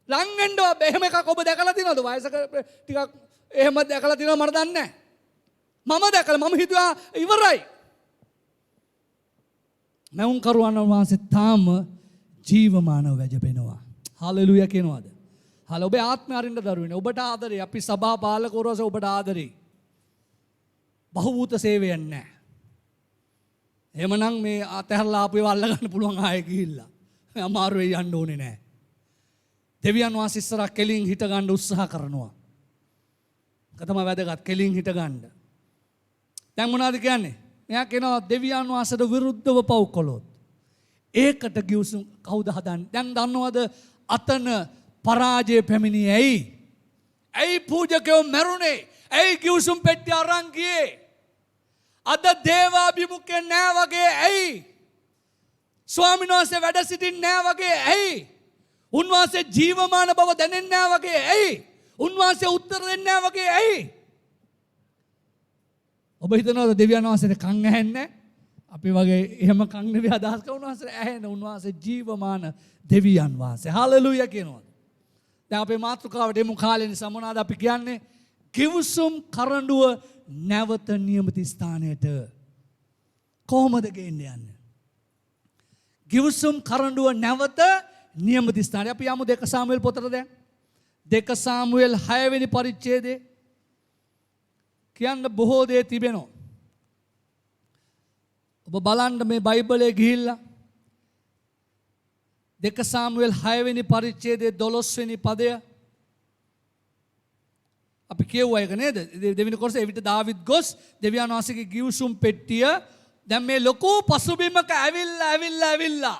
ලං වෙන්න එහෙම එකක් ඔබ දැකලා තියෙනවද? වයසක ටිකක් එහෙම දැකලා තියෙනවද මට දන්නේ නැහැ. මම දැකලා මම හිතුවා ඉවරයි. මවුන් කරුවන් වහන්සේ තාම ජීවමානව වැජබෙනවා. හාලෙලූයා කියනවාද? හාල ඔබේ ආත්මය අරින්න දරුවනේ. ඔබට ආදරේ. අපි සභා පාලකවරුස ඔබට ආදරේ. බහුවූත සේවයක් නැහැ. එහෙමනම් මේ අතහැරලා ආපු ඒවා අල්ලගන්න පුළුවන් ආයෙ ගිහිල්ලා. අමාරුවේ යන්න ඕනේ නැහැ. දෙවියන් වහන්සේ ඉස්සරහ කෙලින් හිට ගන්න උත්සාහ කරනවා. ඒක තමයි වැදගත් කෙලින් හිට ගන්න. දැන් මොනවද කියන්නේ? මෙයා කියනවා දෙවියන් වහන්සේට විරුද්ධව පව් කළොත් ඒකට ගිවිසුම් කවුද හදන්නේ? දැන් දන්නවද අතන පරාජය පැමිණියේ ඇයි? ඇයි පූජකයෝ මැරුණේ? ඇයි ගිවිසුම් පෙට්ටිය අරන් ගියේ? අද දේවාභිමුඛයෙන් නෑ වගේ ඇයි? ස්වාමීන් වහන්සේ වැඩ සිටින්නේ නෑ වගේ ඇයි? උන්වහන්සේ ජීවමාන බව දැනෙන්නේ නෑ වගේ ඇයි? උන්වහන්සේ උත්තර දෙන්නේ නෑ වගේ ඇයි? ඔබ හිතනවාද දෙවියන් වහන්සේට කන් ඇහෙන්නේ? අපි වගේ එහෙම කන් නෙවෙයි අදහස් කරන උන්වහන්සේ ඇහෙන උන්වහන්සේ ජීවමාන දෙවියන් වහන්සේ. හාලෙලූයා කියනවා. දැන් අපේ මාතෘකාවට එමු කාලේ නිසා මොනවාද අපි කියන්නේ? කිවුසුම් කරඬුව නැවත නියමිත ස්ථානයට කොහොමද ගේන්නේ යන්නේ? කිවුසුම් කරඬුව නැවත නියමිත ස්ථානයට අපි යමු 2 සාමුවෙල් පොතට දැන්. 2 සාමුවෙල් 6 වෙනි පරිච්ඡේදයේ කියන්න බොහෝ දේ තිබෙනවා. ඔබ බලන්න මේ බයිබලයේ ගිහිල්ලා 2 සාමුවෙල් 6 වෙනි පරිච්ඡේදයේ 12 වෙනි පදය අපි කියුවා ඒක නේද? දෙවෙනි කොටස එවිට දාවිද් ගොස් දෙවියන් වහන්සේගේ ගිවිසුම් පෙට්ටිය දැන් මේ ලොකු පසුබිමක ඇවිල්ලා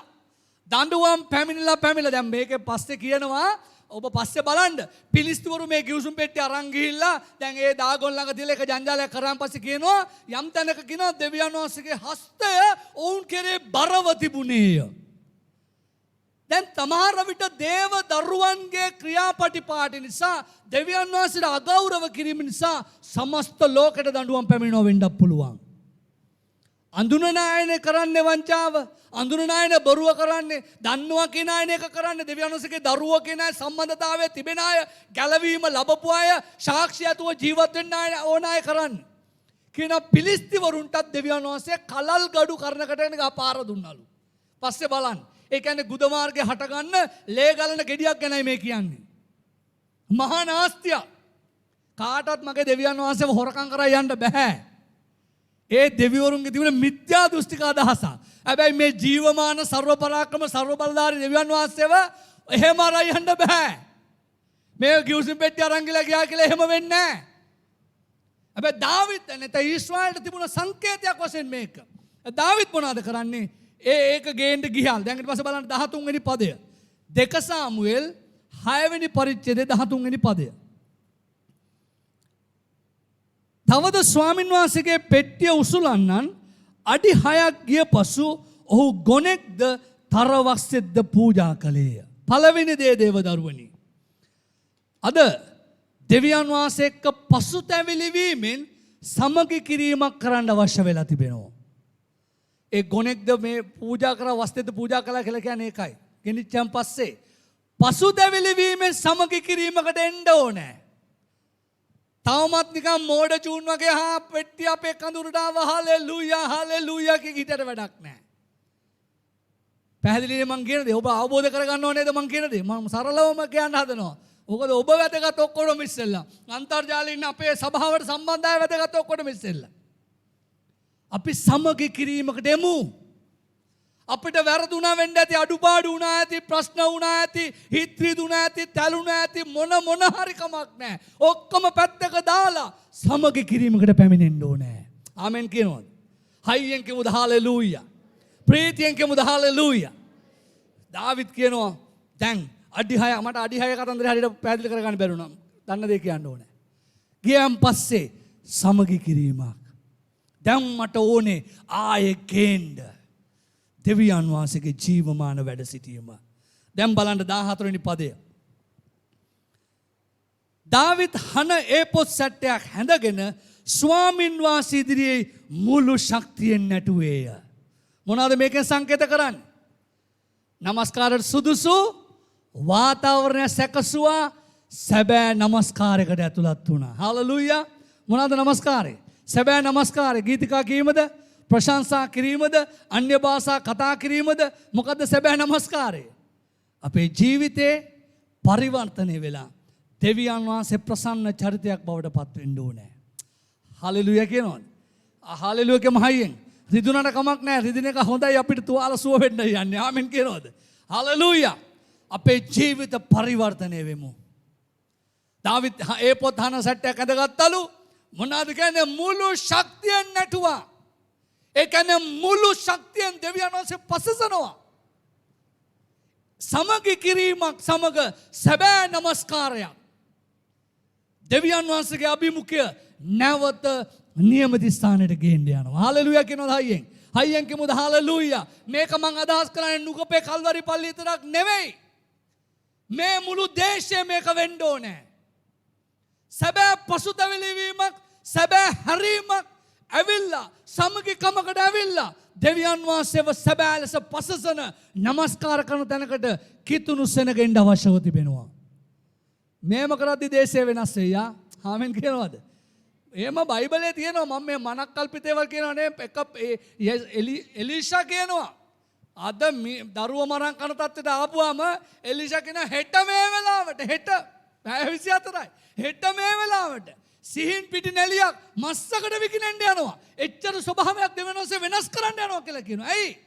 දඬුවම් පැමිණිලා දැන් මේකේ පස්සේ කියනවා ඔබ පස්සේ බලන්න පිලිස්තුවරු මේ ගිවිසුම් පෙට්ටිය අරන් ගිහිල්ලා දැන් ඒ දාගොන් ළඟ තියලා එක ජංජාලයක් කරාන් පස්සේ කියනවා යම් තැනක කියනවා දෙවියන් වහන්සේගේ හස්තය ඔවුන් කෙරේ බරව තිබුණේය. දැන් තමාර විට දේව දරුවන්ගේ ක්‍රියාපටිපාටි නිසා දෙවියන් වහන්සේට අගෞරව කිරීම නිසා සමස්ත ලෝකෙට දඬුවම් පැමිණෙනවා වෙන්නත් පුළුවන්. අඳුනන අයනේ කරන්නේ වංචාව. අඳුනන අයනේ බොරුව කරන්නේ. දන්නවා කියන අයනේ එක කරන්නේ. දෙවියන් වහන්සේගේ දරුවෝ කියන අය සම්බන්ධතාවයේ තිබෙන අය ගැලවීම ලැබපු අය සාක්ෂි ඇතුව ජීවත් වෙන්න ඕන අය කරන්නේ. කියන පිලිස්තිවරුන්ටත් දෙවියන් වහන්සේ කලල් ගඩු කරනකට ගහ පාර දුන්නලු. පස්සේ බලන්න. ඒ කියන්නේ ගුද මාර්ගේ හටගන්න ලේ ගලන ගෙඩියක් ගැනයි මේ කියන්නේ. මහා නාස්තිය. කාටවත් මගේ දෙවියන් වහන්සේව හොරකම් කරා යන්න බෑ. ඒ දෙවිවරුන්ගේ තිබුණ මිත්‍යා දෘෂ්ටික අදහස. හැබැයි මේ ජීවමාන ਸਰව පරාක්‍රම ਸਰව බලධාරී දෙවියන් වහන්සේව එහෙම අරන් යන්න බෑ. මේ ගිවිසුම් පෙට්ටිය අරන් ගියා කියලා එහෙම වෙන්නේ නැහැ. හැබැයි දාවිත් නැත්නම් ඊශ්‍රායලට තිබුණ සංකේතයක් වශයෙන් මේක. දාවිත් මොනවද කරන්නේ? ඒක ගේන්න ගියාල්. දැන් ඊට පස්සේ බලන්න 13 වෙනි පදය. 2 සාමුවෙල් 6 වෙනි පරිච්ඡේදයේ 13 වෙනි පදය. තවද ස්වාමින් වහන්සේගේ පෙට්ටිය උසුලන්නන් අඩි 6ක් ගිය පසු ඔහු ගොනෙක්ද තරවස්සෙක්ද පූජා කළේය. පළවෙනි දේ දේවදරුවනි. අද දෙවියන් වහන්සේ එක්ක පසුතැවිලි වීමෙන් සමගි කිරීමක් කරන්න අවශ්‍ය වෙලා තිබෙනවා. ඒ ගොනෙක්ද මේ පූජා කරා වස්තෙක්ද පූජා කළා කියලා කියන්නේ ඒකයි. ගෙනිච්චන් පස්සේ පසුතැවිලි වීමෙන් සමගි කිරීමකට එන්න ඕනේ. තවමත් නිකන් මෝඩ චූන් වගේ පෙට්ටිය අපේ කඳුරට ආව හලෙලූයා හලෙලූයා කිය හිතට වැඩක් නැහැ. පැහැදිලිනේ මං කියන දේ ඔබ අවබෝධ කරගන්න ඕනේද මං කියන දේ? මම සරලවම කියන්න හදනවා. මොකද ඔබ වැදගත් ඔක්කොම ඉස්සෙල්ලා. අන්තර්ජාලයේ ඉන්න අපේ සභාවට සම්බන්ධ අය වැදගත් ඔක්කොම ඉස්සෙල්ලා. අපි සමගි කිරීමකට එමු. අපිට වැරදුනා වෙන්න ඇති, අඩුපාඩු වුණා ඇති, ප්‍රශ්න වුණා ඇති, හිත්‍රිදුණා ඇති, තැළුණා ඇති, මොන හරි කමක් නැහැ. ඔක්කොම පැත්තක දාලා සමගි කිරීමකට පැමිණෙන්න ඕනේ. ආමෙන් කියනවද? හයියෙන් කියමුද හාලෙලූයා. ප්‍රීතියෙන් කියමුද හාලෙලූයා. දාවිත් කියනවා දැන් අඩි 6 මට අඩි 6 කතන්දරේ හරියට පැහැදිලි කරගන්න බැරුණා. දන්න දේ කියන්න ඕනේ. ගියන් පස්සේ සමගි කිරීමක්. දැන් මට ඕනේ ආයේ ගේන්න. දෙවියන් වහන්සේගේ ජීවමාන වැඩ සිටීම. දැන් බලන්න 14 වෙනි පදය. දාවිත් හන ඒපොත් සැට්ටයක් හැඳගෙන ස්වාමින් වහන්සේ ඉදිරියේ මුළු ශක්තියෙන් නැටුවේය. මොනවාද මේකෙන් සංකේත කරන්නේ? නමස්කාරයට සුදුසු වාතාවරණය සැකසුවා සැබෑ නමස්කාරයකට ඇතුළත් වුණා. හාලෙලූයා. මොනවාද නමස්කාරය? සැබෑ නමස්කාරය. ගීතිකා කීමද? ප්‍රශංසා කිරීමද? අන්‍ය භාෂා කතා කිරීමද? මොකද්ද සැබෑ නමස්කාරය? අපේ ජීවිතේ පරිවර්තනය වෙලා දෙවියන් වහන්සේ ප්‍රසන්න චරිතයක් බවට පත් වෙන්න ඕනේ. හාලෙලූයා කියනවනේ. හාලෙලූයා කියම හයියෙන්. රිදුනට කමක් නැහැ. රිදින එක හොඳයි අපිට තුවාල සුව වෙන්න යන්නේ. ආමෙන් කියනවද? හාලෙලූයා. අපේ ජීවිත පරිවර්තනය වෙමු. දාවිත් ඒ පොත් හන සැට්ටයක් ඇඳගත්තලු. මොනවද කියන්නේ? මුළු ශක්තියෙන් නැටුවා. ඒ කියන්නේ මුළු ශක්තියෙන් දෙවියන් වහන්සේ පසසනවා. සමගි කිරීමක් සමග සැබෑ නමස්කාරයක්. දෙවියන් වහන්සේගේ අභිමුඛය නැවත නියමිත ස්ථානයට ගේන්න යනවා. හාලෙලූයා කියනවා හයියෙන්. හයියෙන් කියමුද හාලෙලූයා. මේක මම අදහස් කරන්නේ නුගපේ කල්වරි පල්ලිය විතරක් නෙවෙයි. මේ මුළු දේශය මේක වෙන්න ඕනේ. සැබෑ පසුතැවිලි වීමක්, සැබෑ හැරීමක් ඇවිල්ලා සමගිකමකට ඇවිල්ලා දෙවියන් වහන්සේව සැබෑ ලෙස පසසන නමස්කාර කරන තැනකට කිතුණු සෙනගෙන්න අවශ්‍යව තිබෙනවා. මේම කරද්දී දේශය වෙනස් වෙయ్యා. ආමෙන් කියනවද? එහෙම බයිබලයේ තියෙනවා. මම මේ මනක් කල්පිතේවල් කියනවනේ. එක එලීෂා කියනවා. අද දරුව මරන් කන තත්ත්වයට ආපුවාම එලීෂා කියන හෙට මේ වෙලාවට හෙට 24යි. හෙට මේ වෙලාවට සිහින් පිටි නැලියක් මස්සකට විකිනෙන්න යනවා. එච්චර ස්වභාවයක් දෙවෙනවසේ වෙනස් කරන්න යනවා කියලා කියනවා. ඇයි?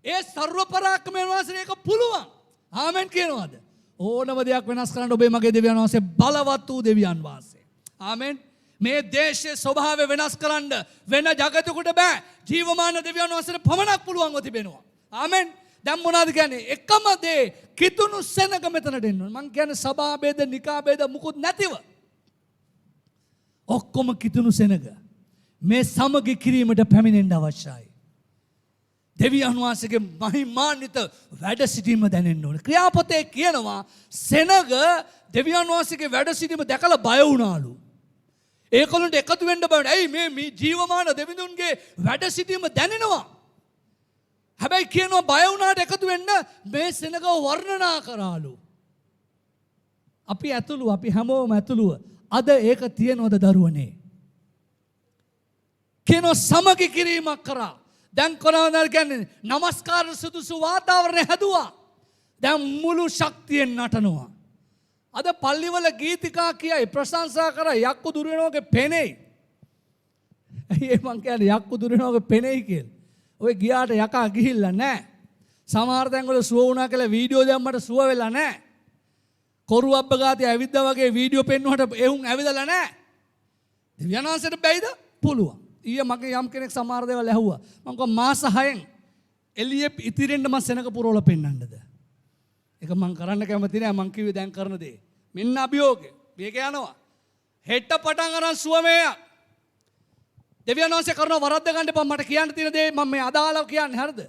ඒ ਸਰව පරාක්‍රමයෙන් වාසනේ ඒක පුළුවන්. ආමෙන් කියනවාද? ඕනම දෙයක් වෙනස් කරන්න ඔබේ මගේ දෙවියන් වහන්සේ බලවත් වූ දෙවියන් වහන්සේ. ආමෙන්. මේ දේශයේ ස්වභාවය වෙනස් කරන්න වෙන జగතෙකුට බෑ. ජීවමාන දෙවියන් වහන්සේට පමණක් පුළුවන්ව තිබෙනවා. ආමෙන්. දැන් මොනවද කියන්නේ? එකම දේ කිතුණු සෙනග මෙතනට එන්න ඕන. මං කියන්නේ සභා ભેද, නිකා ભેද මුකුත් නැතිව. ඔක්කොම කිතුණු සෙනග මේ සමගි කිරීමට පැමිණෙන්න අවශ්‍යයි. දෙවියන් වහන්සේගේ මහිමාන්විත වැඩ සිටීම දැනෙන්න ඕන. ක්‍රියාපතේ කියනවා සෙනග දෙවියන් වහන්සේගේ වැඩ සිටීම දැකලා බය වුණාලු. ඒකලුන්ට එකතු වෙන්න බෑ. ඇයි මේ ජීවමාන දෙවිඳුන්ගේ වැඩ සිටීම දැනෙනවා. හැබැයි කියනවා බය වුණාට එකතු වෙන්න මේ සෙනගව වර්ණනා කරාලු. අපි හැමෝම ඇතුළුව අද ඒක තියනවද දරුවනේ? කියනවා සමගි කිරීමක් කරා. දැන් කොනවද කියන්නේ নমස්කාර සුදුසු වාතාවරණය හැදුවා. දැන් මුළු ශක්තියෙන් නටනවා. අද පල්ලිවල ගීතිකා කියයි ප්‍රශංසා කරා යක්කු දුර වෙනවගේ පෙනෙයි. ඒ මං කියන්නේ යක්කු දුර වෙනවගේ පෙනෙයි කියලා. ඔය ගියාට යකා ගිහිල්ලා නැහැ. සමහර තැන්වල සුව වුණා කියලා වීඩියෝ දැම්මට සුව වෙලා නැහැ. කොරු අබ්බගාතේ ඇවිද්දා වගේ වීඩියෝ පෙන්වුවට එහුන් ඇවිදලා නැහැ. දෙවියන් වහන්සේට බැයිද? පුළුවන්. ඊයේ මගේ යම් කෙනෙක් සමහර දේවල් ඇහුවා. මං කිව්වා මාස 6න් එළියේ ඉතිරෙන්න මං සෙනඟ පුරවලා පෙන්නන්නද? ඒක මං කරන්න කැමති නෑ. මං කිව්වේ දැන් කරන දේ. මෙන්න අභියෝගය. මේක යනවා. හෙට පටන් අරන් සුවමේයක්. දෙවියන් වහන්සේ කරන වරද්ද ගන්න එපා. මට කියන්න තියෙන දේ මම මේ අදාළව කියන්නේ හරිද?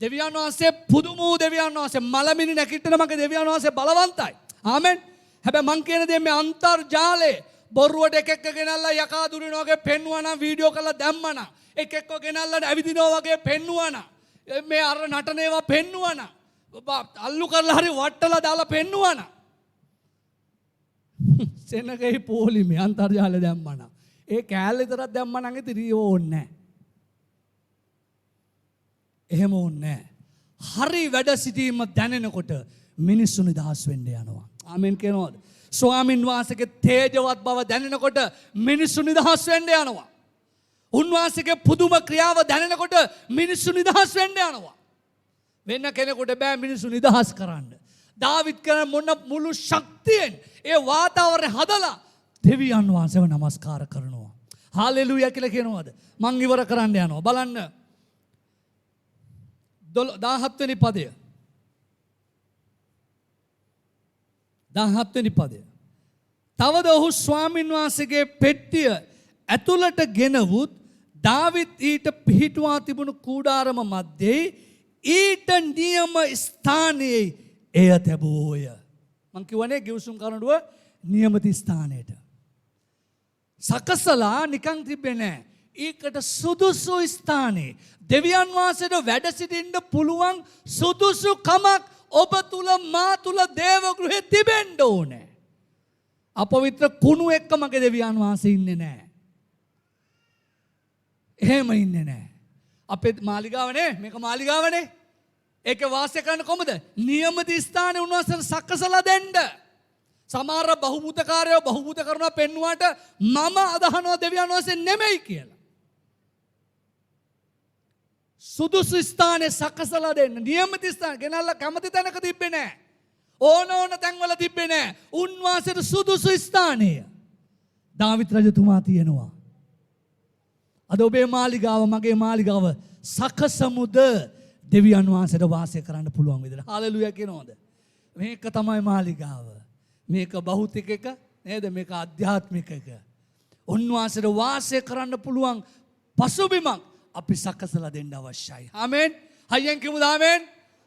දෙවියන් වහන්සේ පුදුම වූ දෙවියන් වහන්සේ මලමිනි නැකිටින මගේ දෙවියන් වහන්සේ බලවන්තයි. ආමෙන්. හැබැයි මං කියන දේ මේ අන්තර්ජාලේ බොරුවට එක එක ගෙනල්ලා යකා දුරිනවා වගේ පෙන්නුවා නම් වීඩියෝ කරලා දැම්මා නම් එක එක ගෙනල්ලා ඇවිදිනවා වගේ පෙන්නුවා නම් මේ අර නටන ඒවා පෙන්නුවා නම් අල්ලු කරලා හරි වට්ටලා දාලා පෙන්නුවා නම් සෙනගේ පොලිමේ අන්තර්ජාලේ දැම්මා නම් ඒ කෑල්ල විතරක් දැම්මා නම් ඉතින් ඕනේ නැහැ. එහෙම ඕනේ නැහැ. හරි වැඩ සිටීම දැනෙනකොට මිනිස්සු නිදහස් වෙන්න යනවා. ආමෙන් කියනවාද? ස්වාමින් වහන්සේගේ තේජවත් බව දැනෙනකොට මිනිස්සු නිදහස් වෙන්න යනවා. උන්වහන්සේගේ පුදුම ක්‍රියාව දැනෙනකොට මිනිස්සු නිදහස් වෙන්න යනවා. වෙන කෙනෙකුට බෑ මිනිස්සු නිදහස් කරන්න. දාවිද් කරන මොන මුළු ශක්තියෙන් ඒ වාතාවරණය හදලා දෙවියන් වහන්සේව නමස්කාර කරනවා. හාලෙලූයා කියලා කියනවාද? මං ඉවර කරන්න යනවා. බලන්න 17 වෙනි පදය. 17 වෙනි පදය. තවද ඔහු ස්වාමින් වහන්සේගේ පෙට්ටිය ඇතුළට ගෙනවුත් දාවිද් ඊට පිහිටුවා තිබුණු කූඩාරම මැද්දේ ඊට නියම ස්ථානයේ එය තැබුවෝය. මං කියවනේ ගිවිසුම් කරඬුව නියමිත ස්ථානයට. සකසලා නිකන් තිබෙන්නේ නැහැ. ඒකට සුදුසු ස්ථානයේ දෙවියන් වහන්සේට වැඩ සිටින්න පුළුවන් සුදුසු කමක් ඔබ තුල මා තුල දේව ගෘහේ තිබෙන්න ඕනේ. අපවිත්‍ර කුණු එක්ක මගේ දෙවියන් වහන්සේ ඉන්නේ නැහැ. එහෙම ඉන්නේ නැහැ. අපේ මාලිගාවනේ මේක මාලිගාවනේ. ඒක වාසය කරන්න කොහමද? නියමිත ස්ථානේ උන්වහන්සේට සකසලා දෙන්න. සමහර බහුබූතකාරයෝ බහුබූත කරනවා පෙන්නුවාට මම අදහනවා දෙවියන් වහන්සේ නෙමෙයි කියලා. සුදුසු ස්ථානේ සකසලා දෙන්න. නියමිත ස්ථාන ගෙනල්ලා කැමති තැනක තිබ්බේ නැහැ. ඕන තැන්වල තිබ්බේ නැහැ. උන්වහන්සේට සුදුසු ස්ථානය දාවිත් රජතුමා තියෙනවා. අද ඔබේ මාලිගාව මගේ මාලිගාව සකසමුද දෙවියන් වහන්සේට වාසය කරන්න පුළුවන් විදිහට. හාලෙලූයා කියනවාද? මේක තමයි මාලිගාව. මේක භෞතික එක නේද? මේක ආධ්‍යාත්මික එක. උන්වහන්සේට වාසය කරන්න පුළුවන් පසුබිමක් අපි සකසලා දෙන්න අවශ්‍යයි. ආමෙන්. හයියෙන් කිමුද ආමෙන්.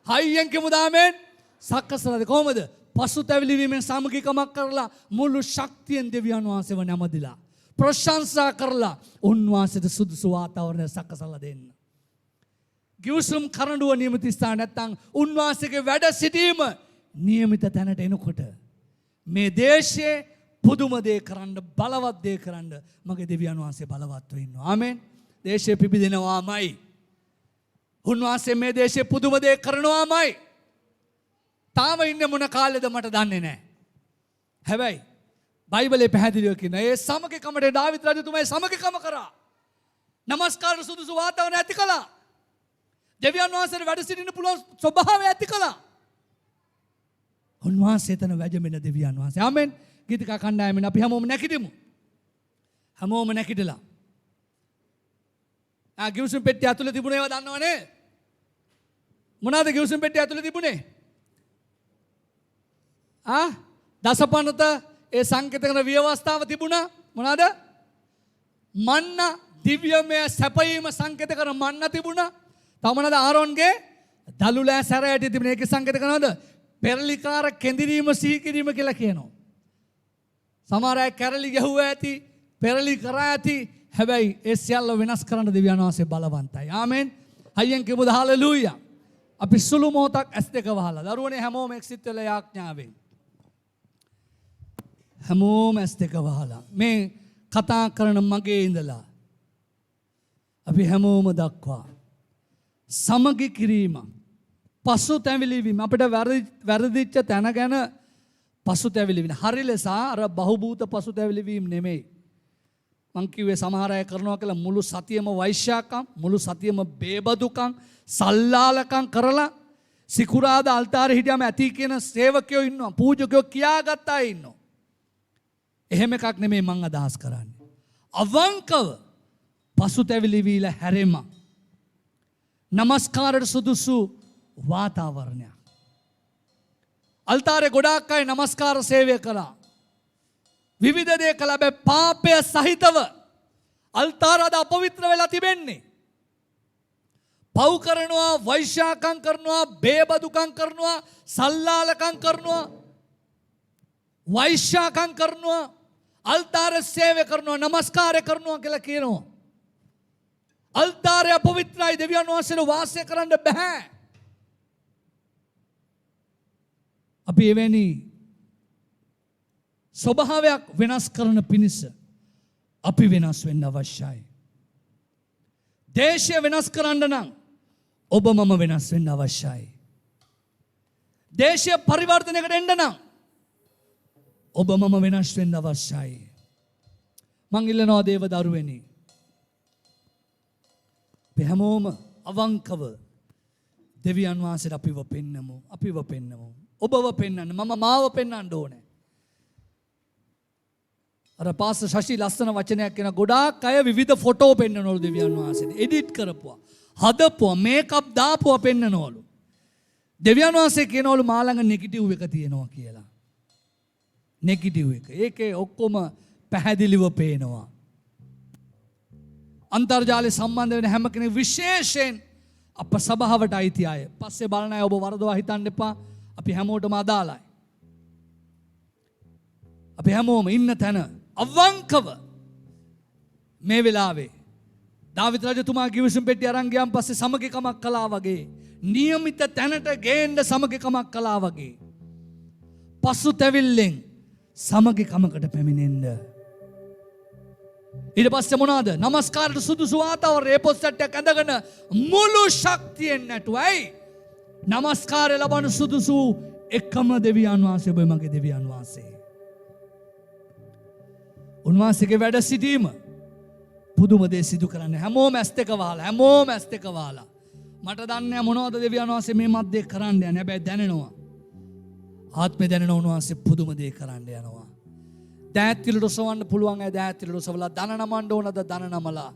හයියෙන් කිමුද ආමෙන්. සකසලා කොහොමද? පසුතැවිලි වීමෙන් සමගිකමක් කරලා මුළු ශක්තියෙන් දෙවියන් වහන්සේව නැමදිලා ප්‍රශංසා කරලා උන්වහන්සේට සුදුසු වාතාවරණය සකසලා දෙන්න. ගිවිසුම් කරඬුව නියමිත ස්ථාන නැත්නම් උන්වහන්සේගේ වැඩ සිටීම නියමිත තැනට එනකොට මේ දේශයේ පුදුම දේ කරන්න බලවත් දේ කරන්න මගේ දෙවියන් වහන්සේ බලවත්ව ඉන්නවා. ආමෙන්. දේශය පිබිදෙනවාමයි. උන්වහන්සේ මේ දේශයේ පුදුම දේ කරනවාමයි. තාම ඉන්නේ මොන කාලෙද මට දන්නේ නැහැ. හැබැයි බයිබලයේ පැහැදිලිව කියන ඒ සමගිකමට දාවිත් රජතුමා සමගිකම කරා. නමස්කාර සුදුසු වාතාවරණය ඇති කළා. දෙවියන් වහන්සේට වැඩ සිටින්න පුළුවන් ස්වභාවය ඇති කළා. උන්වහන්සේ එතන වැජඹෙන දෙවියන් වහන්සේ. ආමෙන්. ගීතිකා කණ්ඩායමෙන් අපි හැමෝම නැගිටිමු. හැමෝම නැගිටලා. ගිවිසුම් පෙට්ටිය ඇතුලේ තිබුණ ඒවා දන්නවනේ. මොනවාද ගිවිසුම් පෙට්ටිය ඇතුලේ තිබුණේ? දසපනත ඒ සංකේත කරන ව්‍යවස්ථාව තිබුණා. මොනවාද? මන්න දිව්‍යමය සැපයීම සංකේත කරන මන්න තිබුණා. තව මොනවාද? ආරෝන්ගේ දලුලෑ සැරයට තිබුණ ඒකේ සංකේත කරනවද? පෙරලිකාර කෙඳිරීම සිහි කිරීම කියලා කියනවා. සමහර අය කැරලි ගැහුවා ඇති, පෙරලි කරා ඇති. හැබැයි ඒ සියල්ල වෙනස් කරන්න දෙවියන් වහන්සේ බලවන්තයි. ආමෙන්. හයියෙන් කියමුද හාලෙලූයා. අපි සුළු මොහොතක් ඇස් දෙක වහලා දරුවනේ හැමෝම එක්සිත් වෙලා යාඥාවෙන්. හැමෝම ඇස් දෙක වහලා මේ කතා කරන මගේ ඉඳලා අපි හැමෝම දක්වා සමගි කිරීම, පසුතැවිලිවීම, අපිට වැරදිච්ච තැන ගැන පසුතැවිලිවීම. හරි ලෙස අර බහුබූත පසුතැවිලිවීම නෙමෙයි. මං කිව්වේ සමහර අය කරනවා කියලා මුළු සතියම වෛශ්‍යාකම්, මුළු සතියම බේබදුකම්, සල්ලාලකම් කරලා සිකුරාදා අල්තාරේ හිටියාම ඇති කියන සේවකයෝ ඉන්නවා, පූජකයෝ කියාගත් අය ඉන්නවා. එහෙම එකක් නෙමෙයි මං අදහස් කරන්නේ. අවංකව පසුතැවිලි වීලා හැරෙම නමස්කාරයට සුදුසු වාතාවරණයක්. අල්තාරේ ගොඩාක් අය නමස්කාර සේවය කළා. විවිධ දේ කළා. හැබැයි පාපය සහිතව අල්තාර අද අපවිත්‍ර වෙලා තිබෙන්නේ. පව් කරනවා, වෛශ්‍යාකම් කරනවා, බේබදුකම් කරනවා, සල්ලාලකම් කරනවා, වෛශ්‍යාකම් කරනවා, අල්තාරේ සේවය කරනවා, නමස්කාරය කරනවා කියලා කියනවා. අල්තාරය අපවිත්‍රයි, දෙවියන් වහන්සේට වාසය කරන්න බෑ. අපි එවැනි ස්වභාවයක් වෙනස් කරන පිණිස අපි වෙනස් වෙන්න අවශ්‍යයි. දේශය වෙනස් කරන්න නම් ඔබ මම වෙනස් වෙන්න අවශ්‍යයි. දේශය පරිවර්තනයකට එන්න නම් ඔබ මම වෙනස් වෙන්න අවශ්‍යයි. මං ඉල්ලනවා දේව දරුවනි, අපි හැමෝම අවංකව දෙවියන් වහන්සේට අපිව පෙන්නමු, අපිව පෙන්නමු. ඔබව පෙන්වන්න, මම මාව පෙන්වන්න ඕනේ. අර පාස්ටර් ශෂි ලස්සන වචනයක් කියන ගොඩාක් අය විවිධ ෆොටෝ පෙන්වනවලු දෙවියන් වහන්සේට. එඩිට් කරපුවා, හදපුවා, මේකප් දාපුවා පෙන්වනවලු. දෙවියන් වහන්සේ කියනවලු මා ළඟ නෙගටිව් එක තියෙනවා කියලා. නෙගටිව් එක. ඒකේ ඔක්කොම පැහැදිලිව පේනවා. අන්තර්ජාලය සම්බන්ධ වෙන හැම කෙනෙක්, විශේෂයෙන් අප සභාවට අයිති අය. පස්සේ බලන අය ඔබ වරදවා හිතන්න එපා. අපි හැමෝටම අදාළයි. අපි හැමෝම ඉන්න තැන අවංකව මේ වෙලාවේ දාවිද රජතුමා ගිවිසුම් පෙට්ටිය අරන් ගියාන් පස්සේ සමගිකමක් කළා වගේ, નિયમિત තැනට ගේන්න සමගිකමක් කළා වගේ, පසුතැවිල්ලෙන් සමගිකමකට පැමිණෙන්න. ඊට පස්සේ මොනවාද? නමස්කාරයට සුදුසු වාතාවරණය, ඒ පොස්ට්යක් ඇඳගෙන මුළු ශක්තියෙන් නැටුවයි නමස්කාරය ලබන සුදුසු එකම දෙවියන් වහන්සේ ඔබ මගේ දෙවියන් වහන්සේ. උන්වහන්සේගේ වැඩ සිටීම පුදුම දේ සිදු කරන්න. හැමෝම ඇස් දෙක වහලා, හැමෝම ඇස් දෙක වහලා. මට දන්නේ මොනවද දෙවියන් වහන්සේ මේ මැද්දේ කරන්න යන්නේ. හැබැයි දැනෙනවා, ආත්මේ දැනෙන උන්වහන්සේ පුදුම දේ කරන්න යනවා. දෑත් විලට ඔසවන්න පුළුවන් අය දෑත් විලට ඔසවලා, දන නමන්න ඕනද දන නමලා.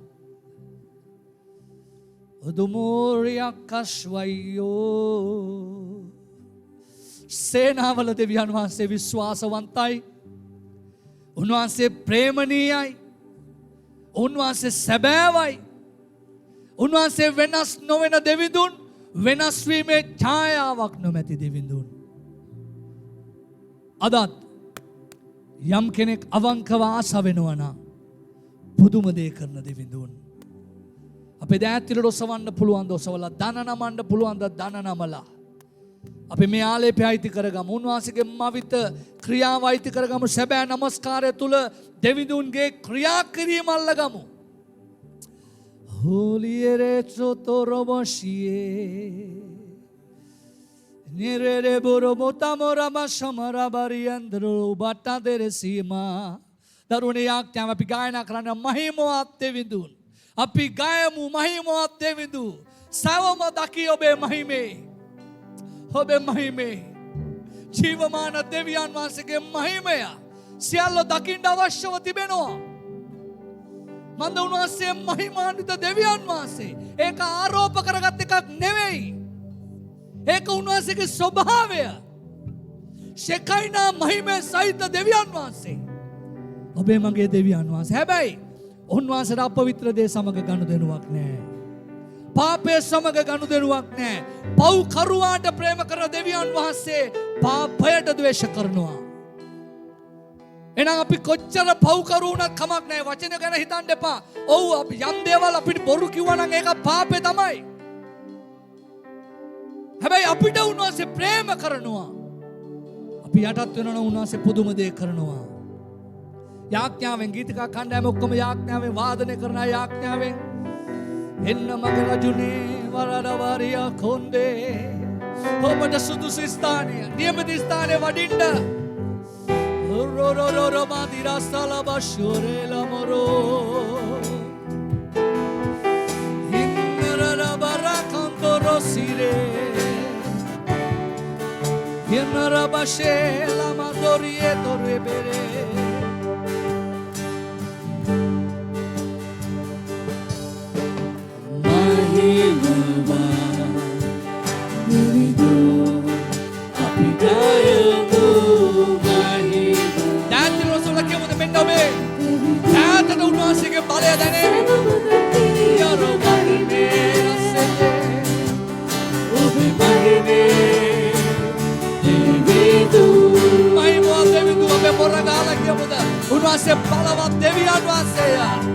ඔදුමෝරියක් අශ්වයෝ. සේනාවල දෙවියන් වහන්සේ විශ්වාසවන්තයි. උන්වහන්සේ ප්‍රේමණීයයි. උන්වහන්සේ සැබෑවයි. උන්වහන්සේ වෙනස් නොවන දෙවිඳුන්, වෙනස් වීමේ ඡායාවක් නොමැති දෙවිඳුන්. අදත් යම් කෙනෙක් අවංකව ආස වෙනවා නම් පුදුම දේ කරන දෙවිඳුන්. අපේ දෑත් විලට ඔසවන්න පුළුවන් ද ඔසවලා, දන නමන්න පුළුවන් ද දන නමලා. අපි මේ ආලේපය අයිති කරගමු. උන්වහන්සේගේ මවිත ක්‍රියාව අයිති කරගමු. සැබෑ නමස්කාරය තුල දෙවිඳුන්ගේ ක්‍රියා කිරීම අල්ලගමු. හෝලියරේචෝ තොරොබොෂියේ නිරේ බොරොබොතමොරම සමරබරියන්ද්‍රෝ බට්ටදෙරසීමා. දරුවනේ යාඥාව අපි ගායනා කරන්න මහිමවත් දෙවිඳුන්. අපි ගයමු මහිමවත් දෙවිඳු. සවම දකි ඔබේ මහිමේ, ඔබේ මහිමේ. ජීවමාන දෙවියන් වහන්සේගේ මහිමය සියල්ල දකින්න අවශ්‍යව තිබෙනවා. මන්ද උන්වහන්සේ මහිමාන්විත දෙවියන් වහන්සේ. ඒක ආරෝප කරගත් එකක් නෙවෙයි. ඒක උන්වහන්සේගේ ස්වභාවය. ශෙකයිනා මහිමේ සහිත දෙවියන් වහන්සේ. ඔබේ මගේ දෙවියන් වහන්සේ. හැබැයි උන්වහන්සේට අපවිත්‍ර දේ සමග ගනුදෙනුවක් නැහැ. පාපය සමග ගනුදෙනුවක් නැහැ. පව් කරුවාට ප්‍රේම කරන දෙවියන් වහන්සේ පාපයට ද්වේෂ කරනවා. එහෙනම් අපි කොච්චර පව් කරුණත් කමක් නැහැ. වචන ගැන හිතන්න එපා. ඔව් අපි යම් දේවල් අපිට බොරු කිව්වා නම් ඒක පාපේ තමයි. හැබැයි අපිට උන්වහන්සේ ප්‍රේම කරනවා. අපි යටත් වෙනවා නම් උන්වහන්සේ පුදුම දේ කරනවා. යාඥාවෙන් ගීතිකා කණ්ඩායම ඔක්කොම යාඥාවෙන් වාදනය කරන යාඥාවෙන් එන්න මගේ රජුනේ වරදවරියා කොන්දේ ඔබට සුදුසු ස්ථානය නියමිත ස්ථානයේ වඩින්න රොරොරොරො මාදිරස්සල බෂුරේල මොරෝ හින්නරර බරකන්තොරො සිරේ හින්නර බෂේල මදොරියේ තොරේ බෙරේ උන්වහන්සේ බලවත් දෙවියන් වහන්සේය.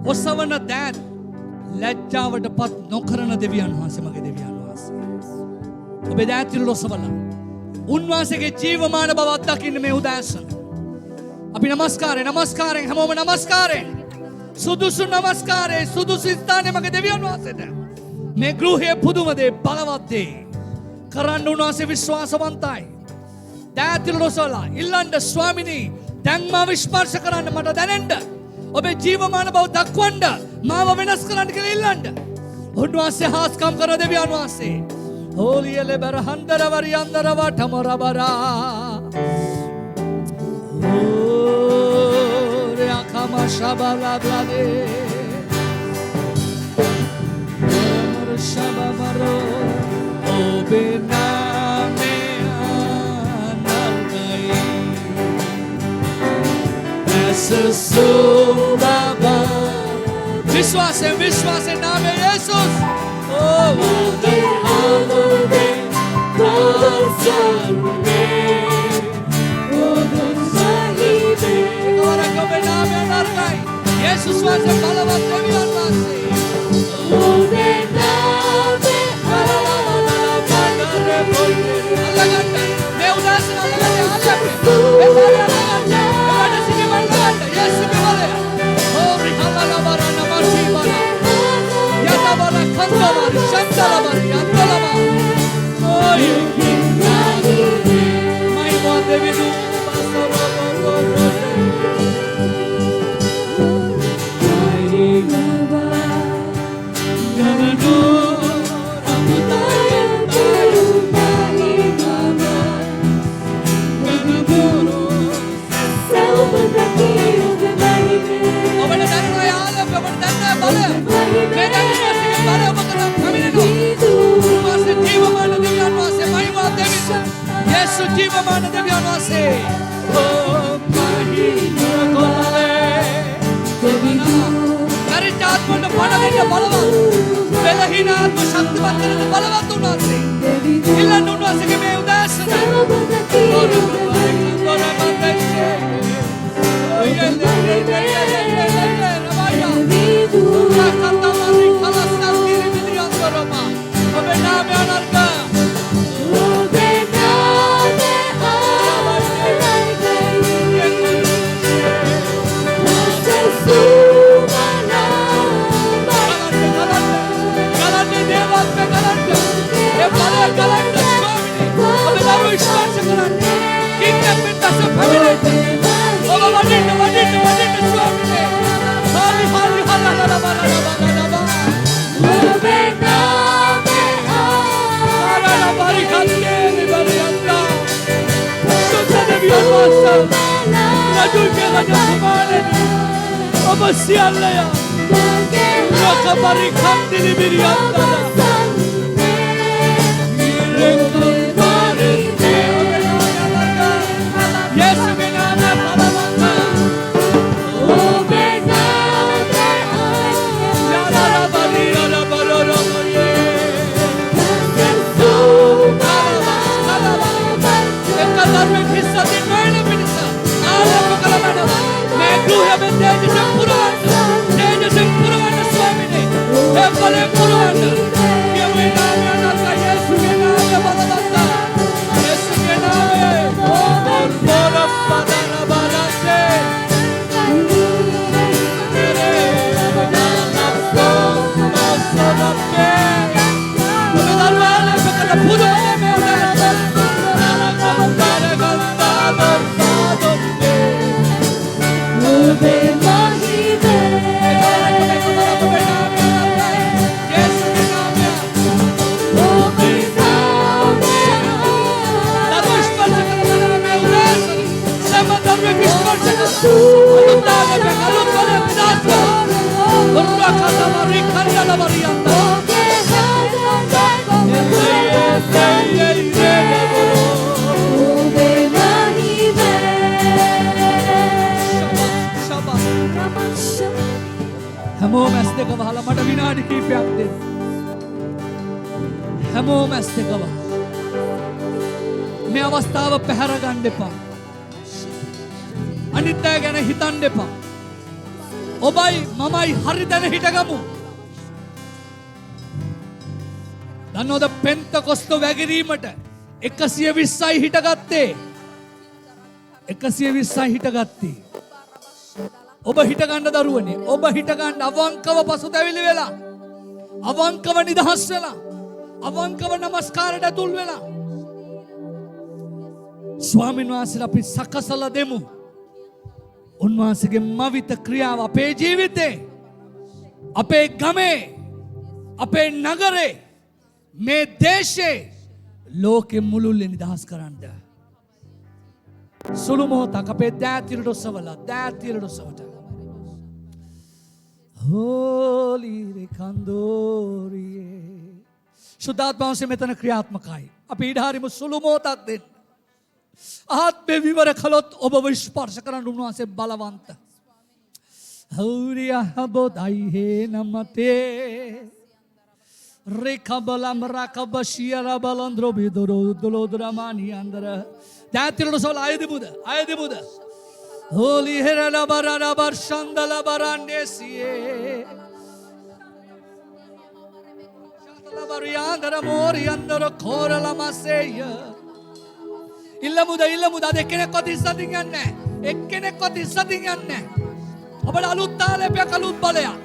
ඔසවන දෑත් ලැජ්ජාවට පත් නොකරන දෙවියන් වහන්සේ මගේ දෙවියන් වහන්සේ. ඔබේ දෑත්තිරු ඔසවලා උන්වහන්සේගේ ජීවමාන බව අත්දකින්න මේ උදෑසන. අපි නමස්කාරයෙන් හැමෝම නමස්කාරයෙන් සුදුසු නමස්කාරයේ සුදුසු ස්ථානයේ මගේ දෙවියන් වහන්සේට මේ ගෘහයේ පුදුම දේ බලවත් දේ කරන්න උන්වහන්සේ විශ්වාසවන්තයි. දෑත්තිරු ඔසවලා ඉල්ලන්න ස්වාමිනී දැන් මාව ස්පර්ශ කරන්න මට දැනෙන්න. ඔබේ ජීවමාන බව දක්වන්න මාව වෙනස් කරන්න කියලා ඉල්ලන්න. උන්වහන්සේ හාස්කම් කරන දෙවියන් වහන්සේ. හෝලියල බරහන්දර වරියන්දර වටමරබරා. ඕරේ අකමශබලබ්ලදේ. මර ශබමරෝ ඔබේ නාමේ අනර්ගයි. विश्वास नाम है यीशुस ओ यीशुस वासे බලවත් දෙවියන් වහන්සේ මේ උදාසන ජීවමාන දෙවියන් වහන්සේ ගරිතාත්මට පණ දෙන්න බලවත් බෙලහීන ආත්ම ශක්තිවත් කරන බලවත් උන්වහන්සේ ඉල්ලන්න උන්වහන්සේගේ මේ උදෑසන ඔබේ නාමය අනර්ග Rajuke raja kumarani Abasialaya Rakabari kandili biriyanda Yesu binana palamanda හැමෝම ඇස් දෙක වහලා මට විනාඩි කිහිපයක් දෙන්න. හැමෝම ඇස් දෙක වහලා. මේ අවස්ථාව පැහැර ගන්න එපා. අනිත් අය ගැන හිතන්න එපා. ඔබයි මමයි හරි දැන හිටගමු. දන්නවද පෙන්තකොස්ත වැගිරීමට 120යි හිටගත්තේ. 120යි හිටගත්තේ. ඔබ හිටගන්න දරුවනේ. ඔබ හිටගන්න අවංකව පසුතැවිලි වෙලා. අවංකව නිදහස් වෙලා. අවංකව නමස්කාරයට ඇතුල් වෙලා. ස්වාමීන් වහන්සේලා අපි සකසලා දෙමු. උන්වහන්සේගේ මවිත ක්‍රියාව අපේ ජීවිතේ, අපේ ගමේ, අපේ නගරේ, මේ දේශේ, ලෝකෙ මුළුල්ලේ නිදහස් කරන්න. සුළු මොහොතක් අපේ දෑතිරට ඔසවලා, දෑතිරට ඔසවට. හෝලි කන්දෝරියේ සුද්ධාත්ම වහන්සේ මෙතන ක්‍රියාත්මකයි. අපි ඊට හරිම සුළු මොහොතක් දෙන්න. ආත්මේ විවර කළොත් ඔබව ස්පර්ශ කරන්න උන්වහන්සේ බලවන්ත. හෞරිය හබොදයි හේ නමතේ රේකබලම් රකබශියර බලන්ද්‍රෝ බිදරෝ දොලෝදරමානි අන්දර දෑතිරට සොල අයදෙමුද අයදෙමුද හෝලි හෙරල බරර බර්ෂන්දල බරන්ඩේසියේ ශාතල බරියාන්දර මෝරියන්දර කෝරලමසේය ඉල්ලමුද ඉල්ලමුද අද එක්කෙනෙක්වත් ඉස්සතින් යන්නේ එක්කෙනෙක්වත් ඉස්සතින් යන්නේ ඔබට අලුත් තාලපයක් අලුත් බලයක්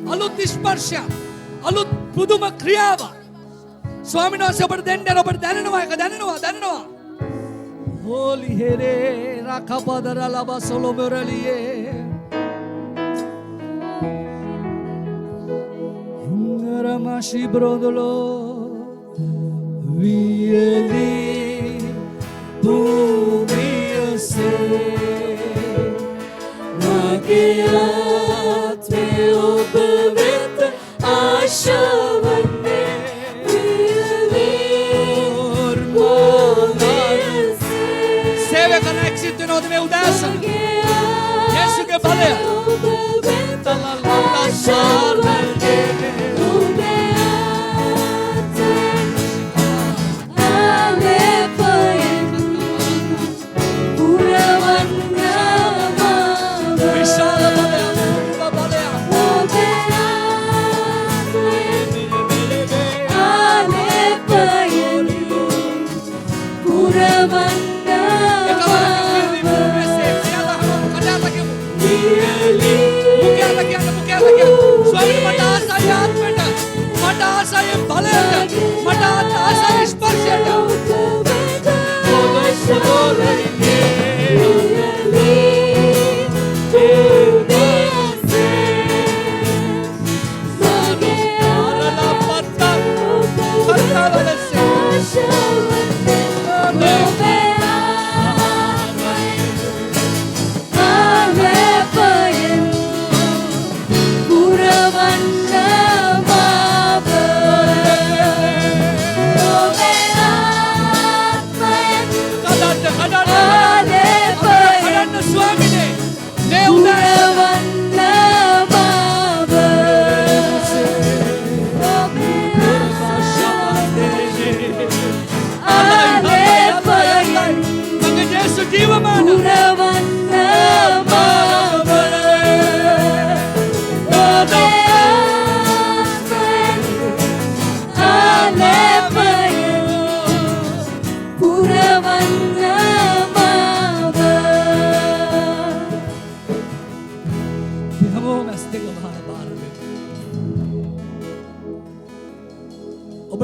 අලුත් ස්පර්ශයක් අලුත් පුදුම ක්‍රියාවක් ස්වාමීන් වහන්සේ ඔබට දෙන්න ඔබට දැනෙනවා ඒක දැනෙනවා හෝලි හෙරේ රකපදර ලබ සොලොමරලියේ හිංගරමශි බ්‍රොදලෝ වියලී භූමියසේ මගේ ආත්මේ ඔබ වෙත ආශාවන්නේ සේවය කරන එක්සිත් වෙනවද මේ උදෑසන යේසුගේ බලය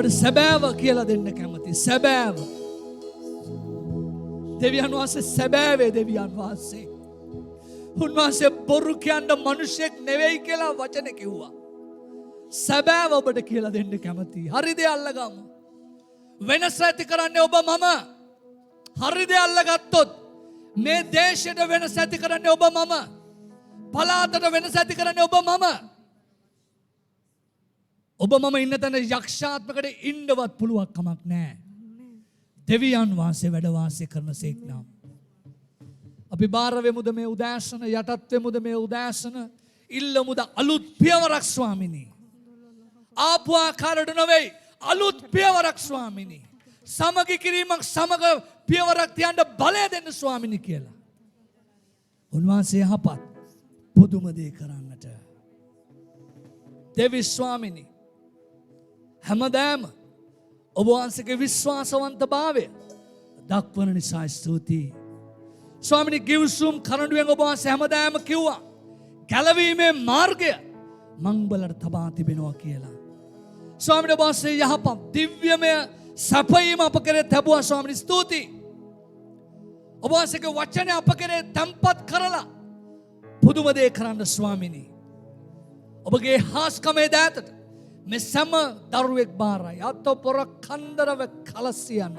අපට සැබෑව කියලා දෙන්න කැමති. සැබෑව. දෙවියන් වහන්සේ සැබෑවේ දෙවියන් වහන්සේ. උන්වහන්සේ බොරු කියන්න මිනිසෙක් නෙවෙයි කියලා වචන කිව්වා. සැබෑව ඔබට කියලා දෙන්න කැමති. හරිද අල්ලගමු. වෙනස ඇති කරන්නේ ඔබ මම. හරිද අල්ලගත්තොත් මේ දේශයට වෙනස ඇති කරන්නේ ඔබ මම. පලාතට වෙනස ඇති කරන්නේ ඔබ මම. ඔබ මම ඉන්න තැන යක්ෂාත්මකට ඉන්නවත් පුළුවන් කමක් නැහැ. දෙවියන් වහන්සේ වැඩ වාසය කරන සේක් නම් අපි බාර වෙමුද මේ උදෑසන, යටත් වෙමුද මේ උදෑසන, ඉල්ලමුද අලුත් පියවරක් ස්වාමිනී. ආපු ආකාරයට නෙවෙයි අලුත් පියවරක් ස්වාමිනී. සමගි කිරීමක් සමග පියවරක් තියන්න බලය දෙන්න ස්වාමිනී කියලා. උන්වහන්සේ යහපත් පුදුම දේ කරන්නට. දෙවි ස්වාමිනී හැමදාම ඔබ වහන්සේගේ විශ්වාසවන්තභාවය දක්වන නිසා ස්තුතියි. ස්වාමිනී ගිවිසුම් කරඬුවෙන් ඔබ වහන්සේ හැමදාම කිව්වා ගැලවීමේ මාර්ගය මං බලට තබා තිබෙනවා කියලා. ස්වාමිනී ඔබ වහන්සේ යහපත් දිව්‍යමය සැපයීම අප කෙරේ තැබුවා ස්වාමිනී ස්තුතියි. ඔබ වහන්සේගේ වචනය අප කෙරේ තැම්පත් කරලා පුදුම දේ කරන්න ස්වාමිනී. ඔබගේ හාස්කමේ දෑතට මේ සෑම දරුවෙක් බාරයි. අත පොර කන්දරව කලසියන.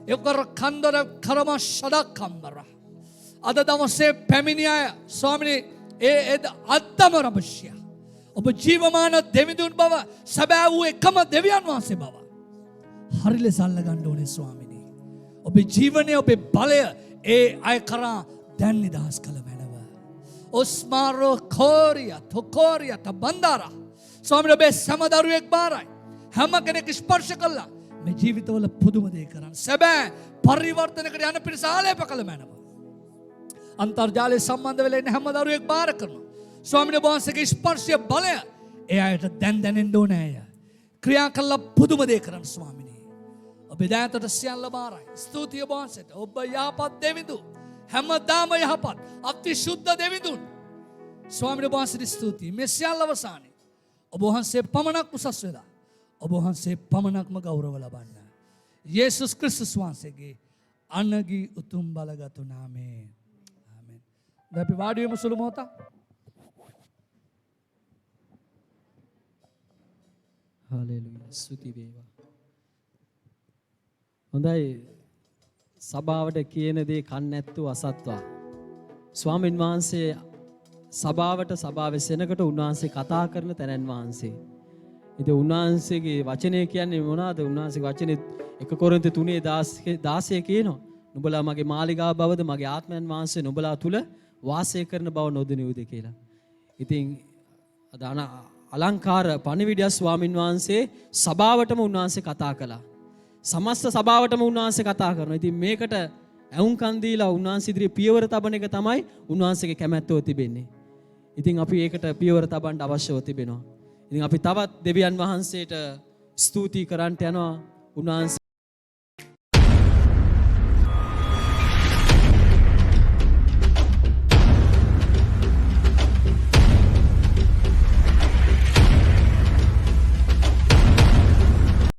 යොකර කන්දර කරම ෂඩකම්බර. අද දවසේ පැමිණි අය ස්වාමිනී ඒ අත්තම රබෂ්‍ය. ඔබ ජීවමාන දෙවිඳුන් බව සැබෑ වූ එකම දෙවියන් වහන්සේ බව හරි ලෙස අල්ලගන්න ඕනේ ස්වාමිනී. ඔබේ ජීවනය ඔබේ බලය ඒ අය කරා දැන් නිදහස් කළ මැනව. ඔස්මාරෝ කෝරියා තොකෝරියා තබන්දාරා ස්වාමිනී ඔබේ සෑම දරුවෙක් බාරයි. හැම කෙනෙක් ස්පර්ශ කළා මේ ජීවිතවල පුදුම දේ කරන්න. සැබෑ පරිවර්තනයකට යන පිරිස ආලේප කළ මැනව. අන්තර්ජාලයේ සම්බන්ධ වෙලා ඉන්න හැම දරුවෙක් බාර කරනවා. ස්වාමිනී වහන්සේගේ ස්පර්ශය බලය ඒ අයට දැන් දැනෙන්න ඕනේ අය. ක්‍රියා කළ පුදුම දේ කරන්න ස්වාමිනී. ඔබේ දෑතට සියල්ල බාරයි. ස්තුතිය වහන්සේට. ඔබ යහපත් දෙවිඳු. හැමදාම යහපත් අති ශුද්ධ දෙවිඳුන්. ස්වාමිනී වහන්සේට ස්තුතියි. මේ සියල්ල අවසානයේ ඔබ වහන්සේ පමණක් උසස් වෙලා ඔබ වහන්සේ පමණක්ම ගෞරව ලබන්න. යේසුස් ක්‍රිස්තුස් වහන්සේගේ අනගී උතුම් බලගත් නාමයෙන්. ආමෙන්. දැන් අපි වාඩි වෙමු සුළු මොහොතක්. හාලෙලූයා. ස්තුති වේවා. හොඳයි. සභාවට කියන දේ කන් නැත්තු අසත්වා. ස්වාමින් වහන්සේ සභාවට සභාවේ සෙනකට උන්වහන්සේ කතා කරන තැනන් වහන්සේ. ඉතින් උන්වහන්සේගේ වචනය කියන්නේ මොනවාද? උන්වහන්සේගේ වචනේ 1 කොරින්ති 3:16 කියනවා. නුඹලා මගේ මාලිගාව බවද මගේ ආත්මයන් වහන්සේ නුඹලා තුල වාසය කරන බව නොදනිවුද කියලා. ඉතින් අදාන අලංකාර පණිවිඩය ස්වාමින් වහන්සේ සභාවටම උන්වහන්සේ කතා කළා. සමස්ත සභාවටම උන්වහන්සේ කතා කරනවා. ඉතින් මේකට ඇවුම්කන් දීලා උන්වහන්සේ ඉදිරියේ පියවර තබන එක තමයි උන්වහන්සේගේ කැමැත්තව තිබෙන්නේ. ඉතින් අපි ඒකට පියවර තබන්න අවශ්‍යව තිබෙනවා. ඉතින් අපි තවත් දෙවියන් වහන්සේට ස්තුති කරන්නට යනවා. උන්වහන්සේ